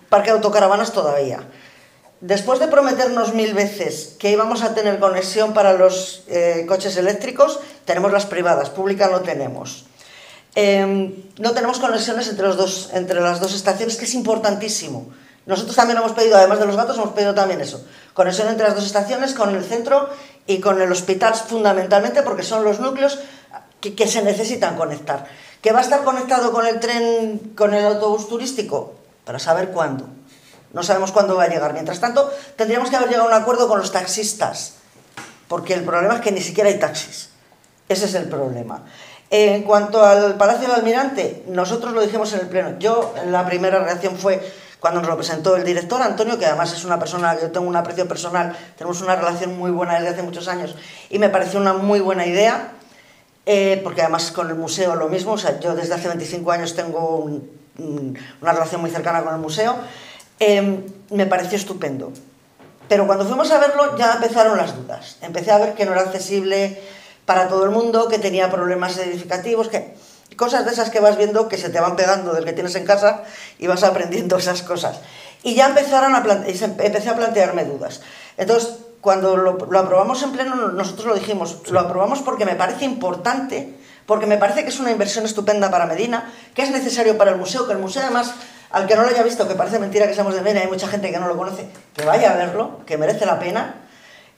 parque de autocaravanas todavía. Después de prometernos 1000 veces que íbamos a tener conexión para los coches eléctricos, tenemos las privadas, públicas no tenemos. No tenemos conexiones entre las dos estaciones, que es importantísimo. Nosotros también hemos pedido, además de los gatos, hemos pedido también eso. Conexión entre las 2 estaciones, con el centro y con el hospital, fundamentalmente, porque son los núcleos que se necesitan conectar. ¿Que va a estar conectado con el tren, con el autobús turístico? Para saber cuándo. No sabemos cuándo va a llegar. Mientras tanto, tendríamos que haber llegado a un acuerdo con los taxistas, porque el problema es que ni siquiera hay taxis. Ese es el problema. En cuanto al Palacio del Almirante, nosotros lo dijimos en el pleno. Yo, la primera reacción fue cuando nos lo presentó el director, Antonio, que además es una persona que yo tengo un aprecio personal, tenemos una relación muy buena desde hace muchos años, y me pareció una muy buena idea, porque además con el museo lo mismo, o sea, yo desde hace 25 años tengo una relación muy cercana con el museo, me pareció estupendo. Pero cuando fuimos a verlo ya empezaron las dudas. Empecé a ver que no era accesible para todo el mundo, que tenía problemas edificativos, que cosas de esas que vas viendo que se te van pegando del que tienes en casa y vas aprendiendo esas cosas. Y ya empecé a plantearme dudas. Entonces, cuando lo aprobamos en pleno, nosotros lo dijimos, sí. Lo aprobamos porque me parece importante, porque me parece que es una inversión estupenda para Medina, que es necesario para el museo, que el museo además, al que no lo haya visto, que parece mentira que seamos de Medina, hay mucha gente que no lo conoce, que vaya a verlo, que merece la pena,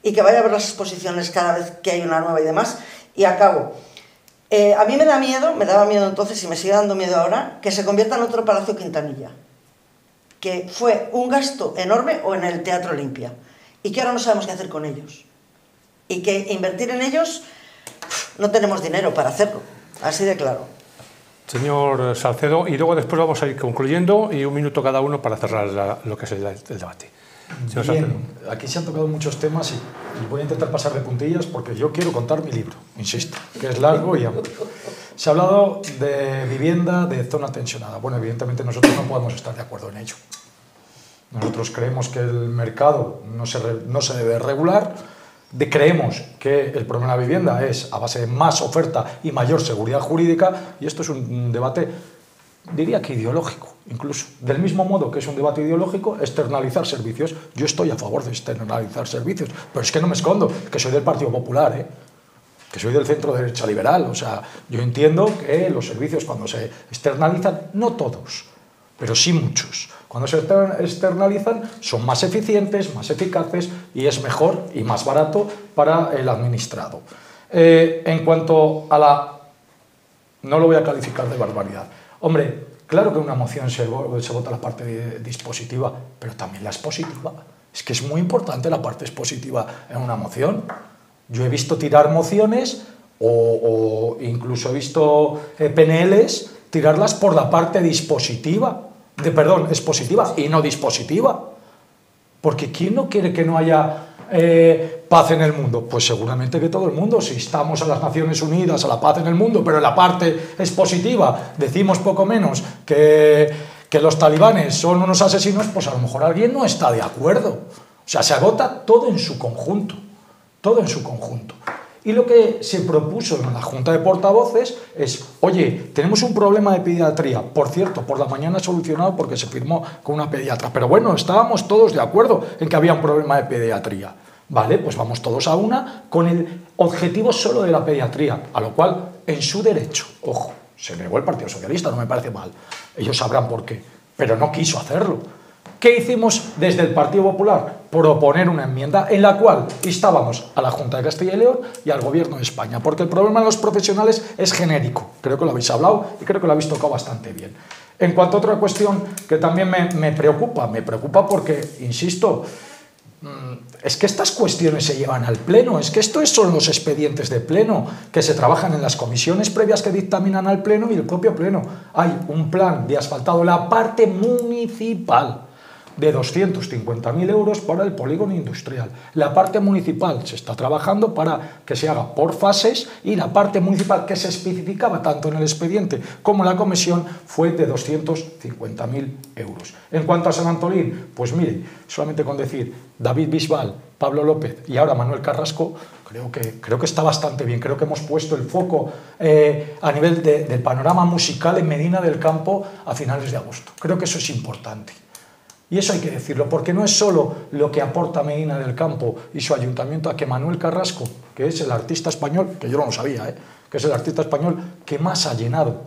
y que vaya a ver las exposiciones cada vez que hay una nueva y demás. Y acabo. A mí me daba miedo entonces, y me sigue dando miedo ahora, que se convierta en otro Palacio Quintanilla, que fue un gasto enorme, o en el Teatro Olimpia, y que ahora no sabemos qué hacer con ellos. Y que invertir en ellos, no tenemos dinero para hacerlo, así de claro. Señor Salcedo, y luego después vamos a ir concluyendo, y un minuto cada uno para cerrar lo que es el debate. Bien, aquí se han tocado muchos temas y voy a intentar pasar de puntillas porque yo quiero contar mi libro, insisto, que es largo y amplio. Se ha hablado de vivienda, de zona tensionada. Bueno, evidentemente nosotros no podemos estar de acuerdo en ello. Nosotros creemos que el mercado no se debe regular, creemos que el problema de la vivienda es a base de más oferta y mayor seguridad jurídica, y esto es un debate, diría que ideológico, incluso. Del mismo modo que es un debate ideológico, externalizar servicios. Yo estoy a favor de externalizar servicios, pero es que no me escondo, que soy del Partido Popular, que soy del centro derecha liberal. O sea, yo entiendo que los servicios cuando se externalizan, no todos, pero sí muchos, cuando se externalizan son más eficientes, más eficaces y es mejor y más barato para el administrado. En cuanto a la... no lo voy a calificar de barbaridad. Hombre, claro que en una moción se vota la parte dispositiva, pero también la expositiva. Es que es muy importante la parte expositiva en una moción. Yo he visto tirar mociones o incluso he visto PNLs tirarlas por la parte dispositiva, expositiva y no dispositiva. Porque ¿quién no quiere que no haya paz en el mundo? Pues seguramente que todo el mundo. Si estamos a las Naciones Unidas, a la paz en el mundo, pero en la parte expositiva decimos poco menos que los talibanes son unos asesinos, pues a lo mejor alguien no está de acuerdo. O sea, se agota todo en su conjunto, todo en su conjunto. Y lo que se propuso en la Junta de Portavoces es, oye, tenemos un problema de pediatría. Por cierto, por la mañana solucionado porque se firmó con una pediatra. Pero bueno, estábamos todos de acuerdo en que había un problema de pediatría. Vale, pues vamos todos a una con el objetivo solo de la pediatría, a lo cual, en su derecho, ojo, se negó el Partido Socialista, no me parece mal. Ellos sabrán por qué, pero no quiso hacerlo. ¿Qué hicimos desde el Partido Popular? Proponer una enmienda en la cual instábamos a la Junta de Castilla y León y al Gobierno de España, porque el problema de los profesionales es genérico. Creo que lo habéis hablado y creo que lo habéis tocado bastante bien. En cuanto a otra cuestión que también me preocupa porque, insisto, es que estas cuestiones se llevan al Pleno, es que estos son los expedientes de Pleno, que se trabajan en las comisiones previas que dictaminan al Pleno y el propio Pleno. Hay un plan de asfaltado en la parte municipal de 250.000 euros para el polígono industrial. La parte municipal se está trabajando para que se haga por fases y la parte municipal que se especificaba tanto en el expediente como en la comisión fue de 250.000 euros. En cuanto a San Antolín, pues mire, solamente con decir David Bisbal, Pablo López y ahora Manuel Carrasco, creo que está bastante bien. Creo que hemos puesto el foco a nivel del panorama musical en Medina del Campo a finales de agosto. Creo que eso es importante. Y eso hay que decirlo, porque no es solo lo que aporta Medina del Campo y su ayuntamiento a que Manuel Carrasco, que es el artista español, que yo no lo sabía, que es el artista español que más ha llenado,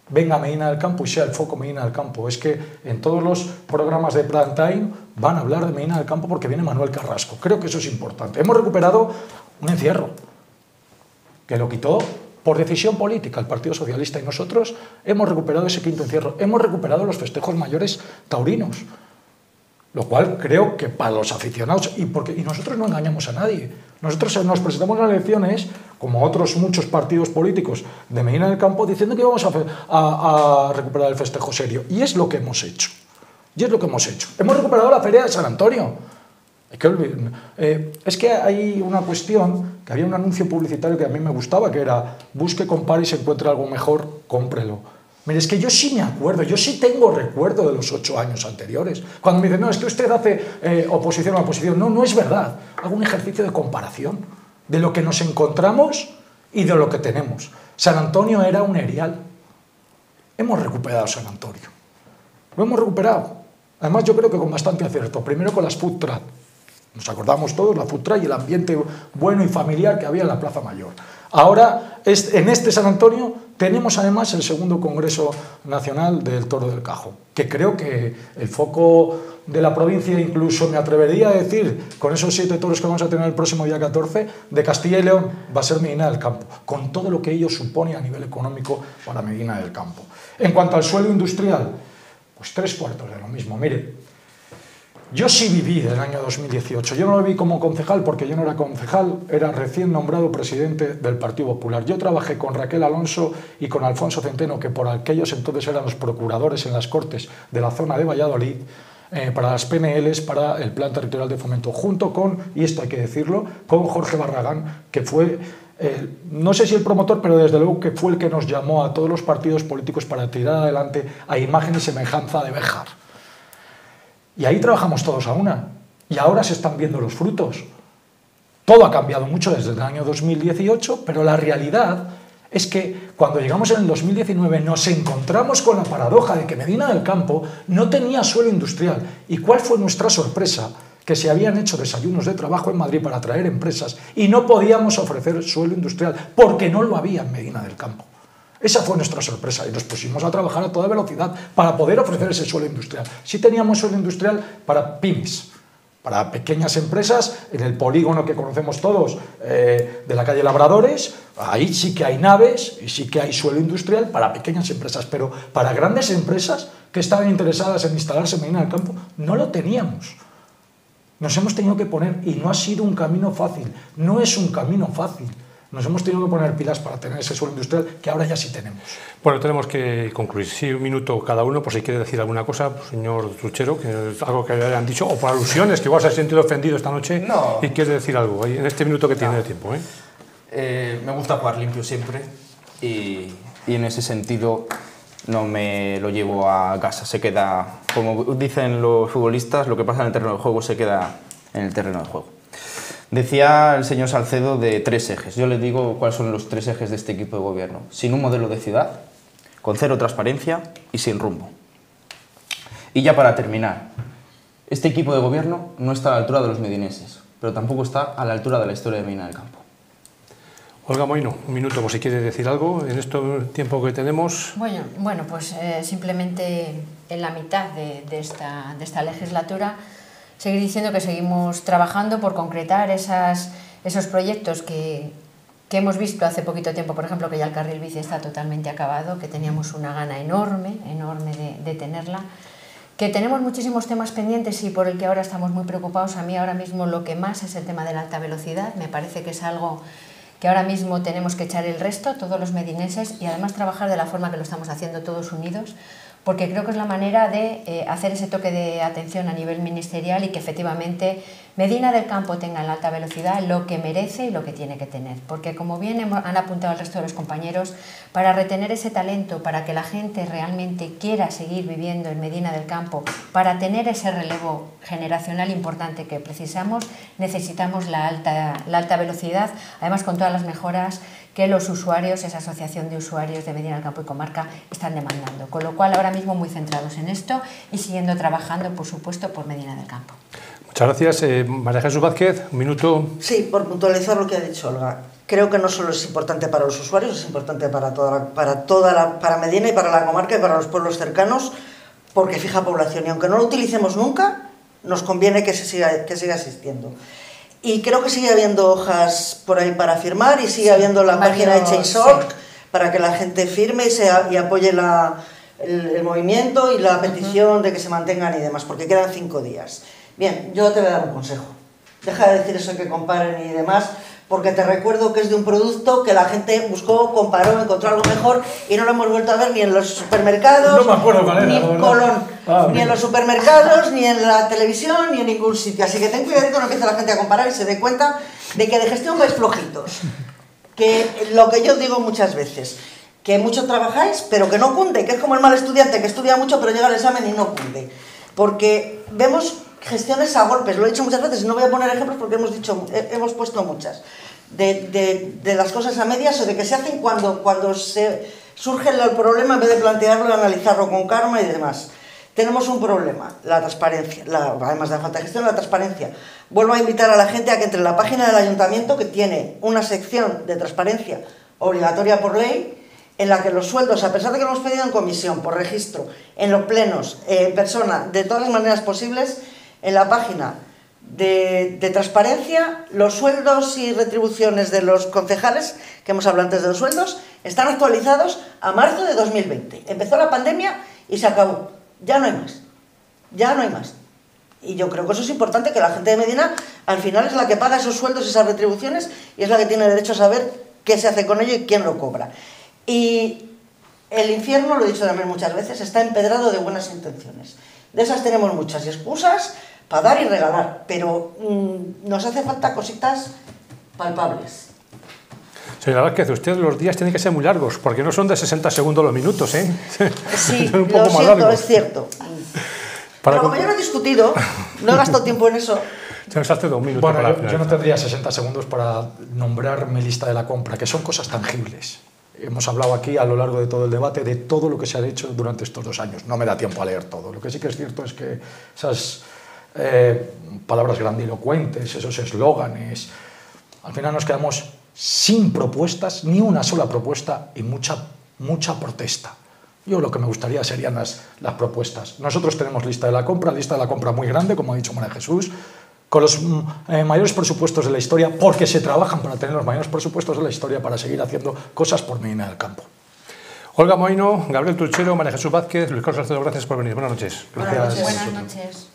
venga a Medina del Campo y sea el foco Medina del Campo. Es que en todos los programas de prime time van a hablar de Medina del Campo porque viene Manuel Carrasco. Creo que eso es importante. Hemos recuperado un encierro que lo quitó por decisión política el Partido Socialista y nosotros hemos recuperado ese quinto encierro, hemos recuperado los festejos mayores taurinos, lo cual creo que para los aficionados, y nosotros no engañamos a nadie, nosotros nos presentamos a las elecciones, como otros muchos partidos políticos de Medina del Campo, diciendo que íbamos a recuperar el festejo serio, y es lo que hemos hecho, Hemos recuperado la Feria de San Antonio. Es que hay una cuestión, que había un anuncio publicitario que a mí me gustaba, que era busque, compare y si encuentra algo mejor, cómprelo. Mire, es que yo sí me acuerdo, yo sí tengo recuerdo de los 8 años anteriores. Cuando me dicen, no, es que usted hace oposición a la oposición. No, no es verdad. Hago un ejercicio de comparación de lo que nos encontramos y de lo que tenemos. San Antonio era un erial. Hemos recuperado San Antonio. Lo hemos recuperado. Además, yo creo que con bastante acierto. Primero con las food truck. Nos acordamos todos, la food truck y el ambiente bueno y familiar que había en la Plaza Mayor. Ahora, en este San Antonio, tenemos además el segundo Congreso Nacional del Toro del Cajo, que creo que el foco de la provincia, incluso me atrevería a decir, con esos 7 toros que vamos a tener el próximo día 14, de Castilla y León, va a ser Medina del Campo, con todo lo que ello supone a nivel económico para Medina del Campo. En cuanto al suelo industrial, pues 3/4 de lo mismo. Mire, yo sí viví el año 2018. Yo no lo vi como concejal porque yo no era concejal, era recién nombrado presidente del Partido Popular. Yo trabajé con Raquel Alonso y con Alfonso Centeno, que por aquellos entonces eran los procuradores en las Cortes de la zona de Valladolid, para las PNLs, para el Plan Territorial de Fomento, junto con, y esto hay que decirlo, con Jorge Barragán, que fue, no sé si el promotor, pero desde luego que fue el que nos llamó a todos los partidos políticos para tirar adelante a imagen y semejanza de Béjar. Y ahí trabajamos todos a una. Y ahora se están viendo los frutos. Todo ha cambiado mucho desde el año 2018, pero la realidad es que cuando llegamos en el 2019 nos encontramos con la paradoja de que Medina del Campo no tenía suelo industrial. ¿Y cuál fue nuestra sorpresa? Que se habían hecho desayunos de trabajo en Madrid para atraer empresas y no podíamos ofrecer suelo industrial porque no lo había en Medina del Campo. Esa fue nuestra sorpresa y nos pusimos a trabajar a toda velocidad para poder ofrecer ese suelo industrial. Sí teníamos suelo industrial para pymes, para pequeñas empresas, en el polígono que conocemos todos de la calle Labradores, ahí sí que hay naves y sí que hay suelo industrial para pequeñas empresas, pero para grandes empresas que estaban interesadas en instalarse en Medina del Campo, no lo teníamos. Nos hemos tenido que poner, y no ha sido un camino fácil, no es un camino fácil. Nos hemos tenido que poner pilas para tener ese suelo industrial que ahora ya sí tenemos. Bueno, tenemos que concluir. Sí, un minuto cada uno, por si quiere decir alguna cosa, señor Truchero, que es algo que le hayan dicho, o por alusiones, que igual se ha sentido ofendido esta noche y quiere decir algo en este minuto que tiene de tiempo. Me gusta jugar limpio siempre y en ese sentido no me lo llevo a casa. Se queda, como dicen los futbolistas, lo que pasa en el terreno de juego se queda en el terreno de juego. Decía el señor Salcedo de 3 ejes. Yo le digo cuáles son los 3 ejes de este equipo de gobierno. Sin un modelo de ciudad, con 0 transparencia y sin rumbo. Y ya para terminar, este equipo de gobierno no está a la altura de los medineses, pero tampoco está a la altura de la historia de Medina del Campo. Olga Moino, un minuto por si quiere decir algo en este tiempo que tenemos. Bueno, pues simplemente en la mitad de esta legislatura seguir diciendo que seguimos trabajando por concretar esos proyectos que hemos visto hace poquito tiempo, por ejemplo, que ya el carril bici está totalmente acabado, que teníamos una gana enorme de tenerla, que tenemos muchísimos temas pendientes y por el que ahora estamos muy preocupados. A mí ahora mismo lo que más es el tema de la alta velocidad. Me parece que es algo que ahora mismo tenemos que echar el resto, todos los medineses, y además trabajar de la forma que lo estamos haciendo todos unidos, porque creo que es la manera de hacer ese toque de atención a nivel ministerial y que efectivamente Medina del Campo tenga en la alta velocidad lo que merece y lo que tiene que tener. Porque como bien han apuntado el resto de los compañeros, para retener ese talento, para que la gente realmente quiera seguir viviendo en Medina del Campo, para tener ese relevo generacional importante que precisamos, necesitamos la alta velocidad, además con todas las mejoras que los usuarios, esa asociación de usuarios de Medina del Campo y Comarca están demandando. Con lo cual ahora mismo muy centrados en esto y siguiendo trabajando, por supuesto, por Medina del Campo. Muchas gracias. María Jesús Vázquez, un minuto. Sí, por puntualizar lo que ha dicho Olga. Creo que no solo es importante para los usuarios, es importante para Medina y para la comarca y para los pueblos cercanos, porque fija población. Y aunque no lo utilicemos nunca, nos conviene que siga existiendo. Y creo que sigue habiendo hojas por ahí para firmar y sigue habiendo la página de Change.org para que la gente firme y apoye el movimiento y la petición de que se mantengan y demás, porque quedan 5 días. Bien, yo te voy a dar un consejo. Deja de decir eso que comparen y demás, porque te recuerdo que es de un producto que la gente buscó, comparó, encontró algo mejor y no lo hemos vuelto a ver ni en los supermercados, no me acuerdo cuál era, ni en Colón, ni en los supermercados, ni en la televisión, ni en ningún sitio. Así que ten cuidado cuando empiece la gente a comparar y se dé cuenta de que de gestión vais flojitos. Que lo que yo digo muchas veces, que mucho trabajáis, pero que no cunde, que es como el mal estudiante que estudia mucho pero llega al examen y no cunde. Porque vemos gestiones a golpes, lo he dicho muchas veces, y no voy a poner ejemplos porque hemos puesto muchas, de las cosas a medias o de que se hacen cuando surge el problema en vez de plantearlo y analizarlo con calma y demás. Tenemos un problema, la transparencia, además de la falta de gestión, la transparencia. Vuelvo a invitar a la gente a que entre en la página del ayuntamiento, que tiene una sección de transparencia obligatoria por ley, en la que los sueldos, a pesar de que lo hemos pedido en comisión, por registro, en los plenos, en persona, de todas las maneras posibles, en la página de transparencia, los sueldos y retribuciones de los concejales, que hemos hablado antes de los sueldos, están actualizados a marzo de 2020. Empezó la pandemia y se acabó. Ya no hay más. Ya no hay más. Y yo creo que eso es importante, que la gente de Medina al final es la que paga esos sueldos y esas retribuciones y es la que tiene derecho a saber qué se hace con ello y quién lo cobra. Y el infierno, lo he dicho también muchas veces, está empedrado de buenas intenciones. De esas tenemos muchas y excusas para dar y regalar, pero nos hace falta cositas palpables. Señora Vázquez, usted los días tienen que ser muy largos, porque no son de 60 segundos los minutos, ¿eh? Sí, son un poco lo más siento, largos. es cierto. Pero como yo no he discutido, no he gastado tiempo en eso. Se nos hace 2 minutos. Bueno, para yo no tendría 60 segundos para nombrar mi lista de la compra, que son cosas tangibles. Hemos hablado aquí a lo largo de todo el debate de todo lo que se ha hecho durante estos 2 años. No me da tiempo a leer todo. Lo que sí que es cierto es que esas palabras grandilocuentes, esos eslóganes, al final nos quedamos sin propuestas, ni una sola propuesta y mucha protesta. Yo lo que me gustaría serían las propuestas. Nosotros tenemos lista de la compra muy grande, como ha dicho María Jesús, con los mayores presupuestos de la historia, porque se trabajan para tener los mayores presupuestos de la historia para seguir haciendo cosas por Medina del Campo. Olga Moino, Gabriel Truchero, María Jesús Vázquez, Luis Carlos Salcedo, gracias por venir. Buenas noches. Buenas noches. Buenas noches.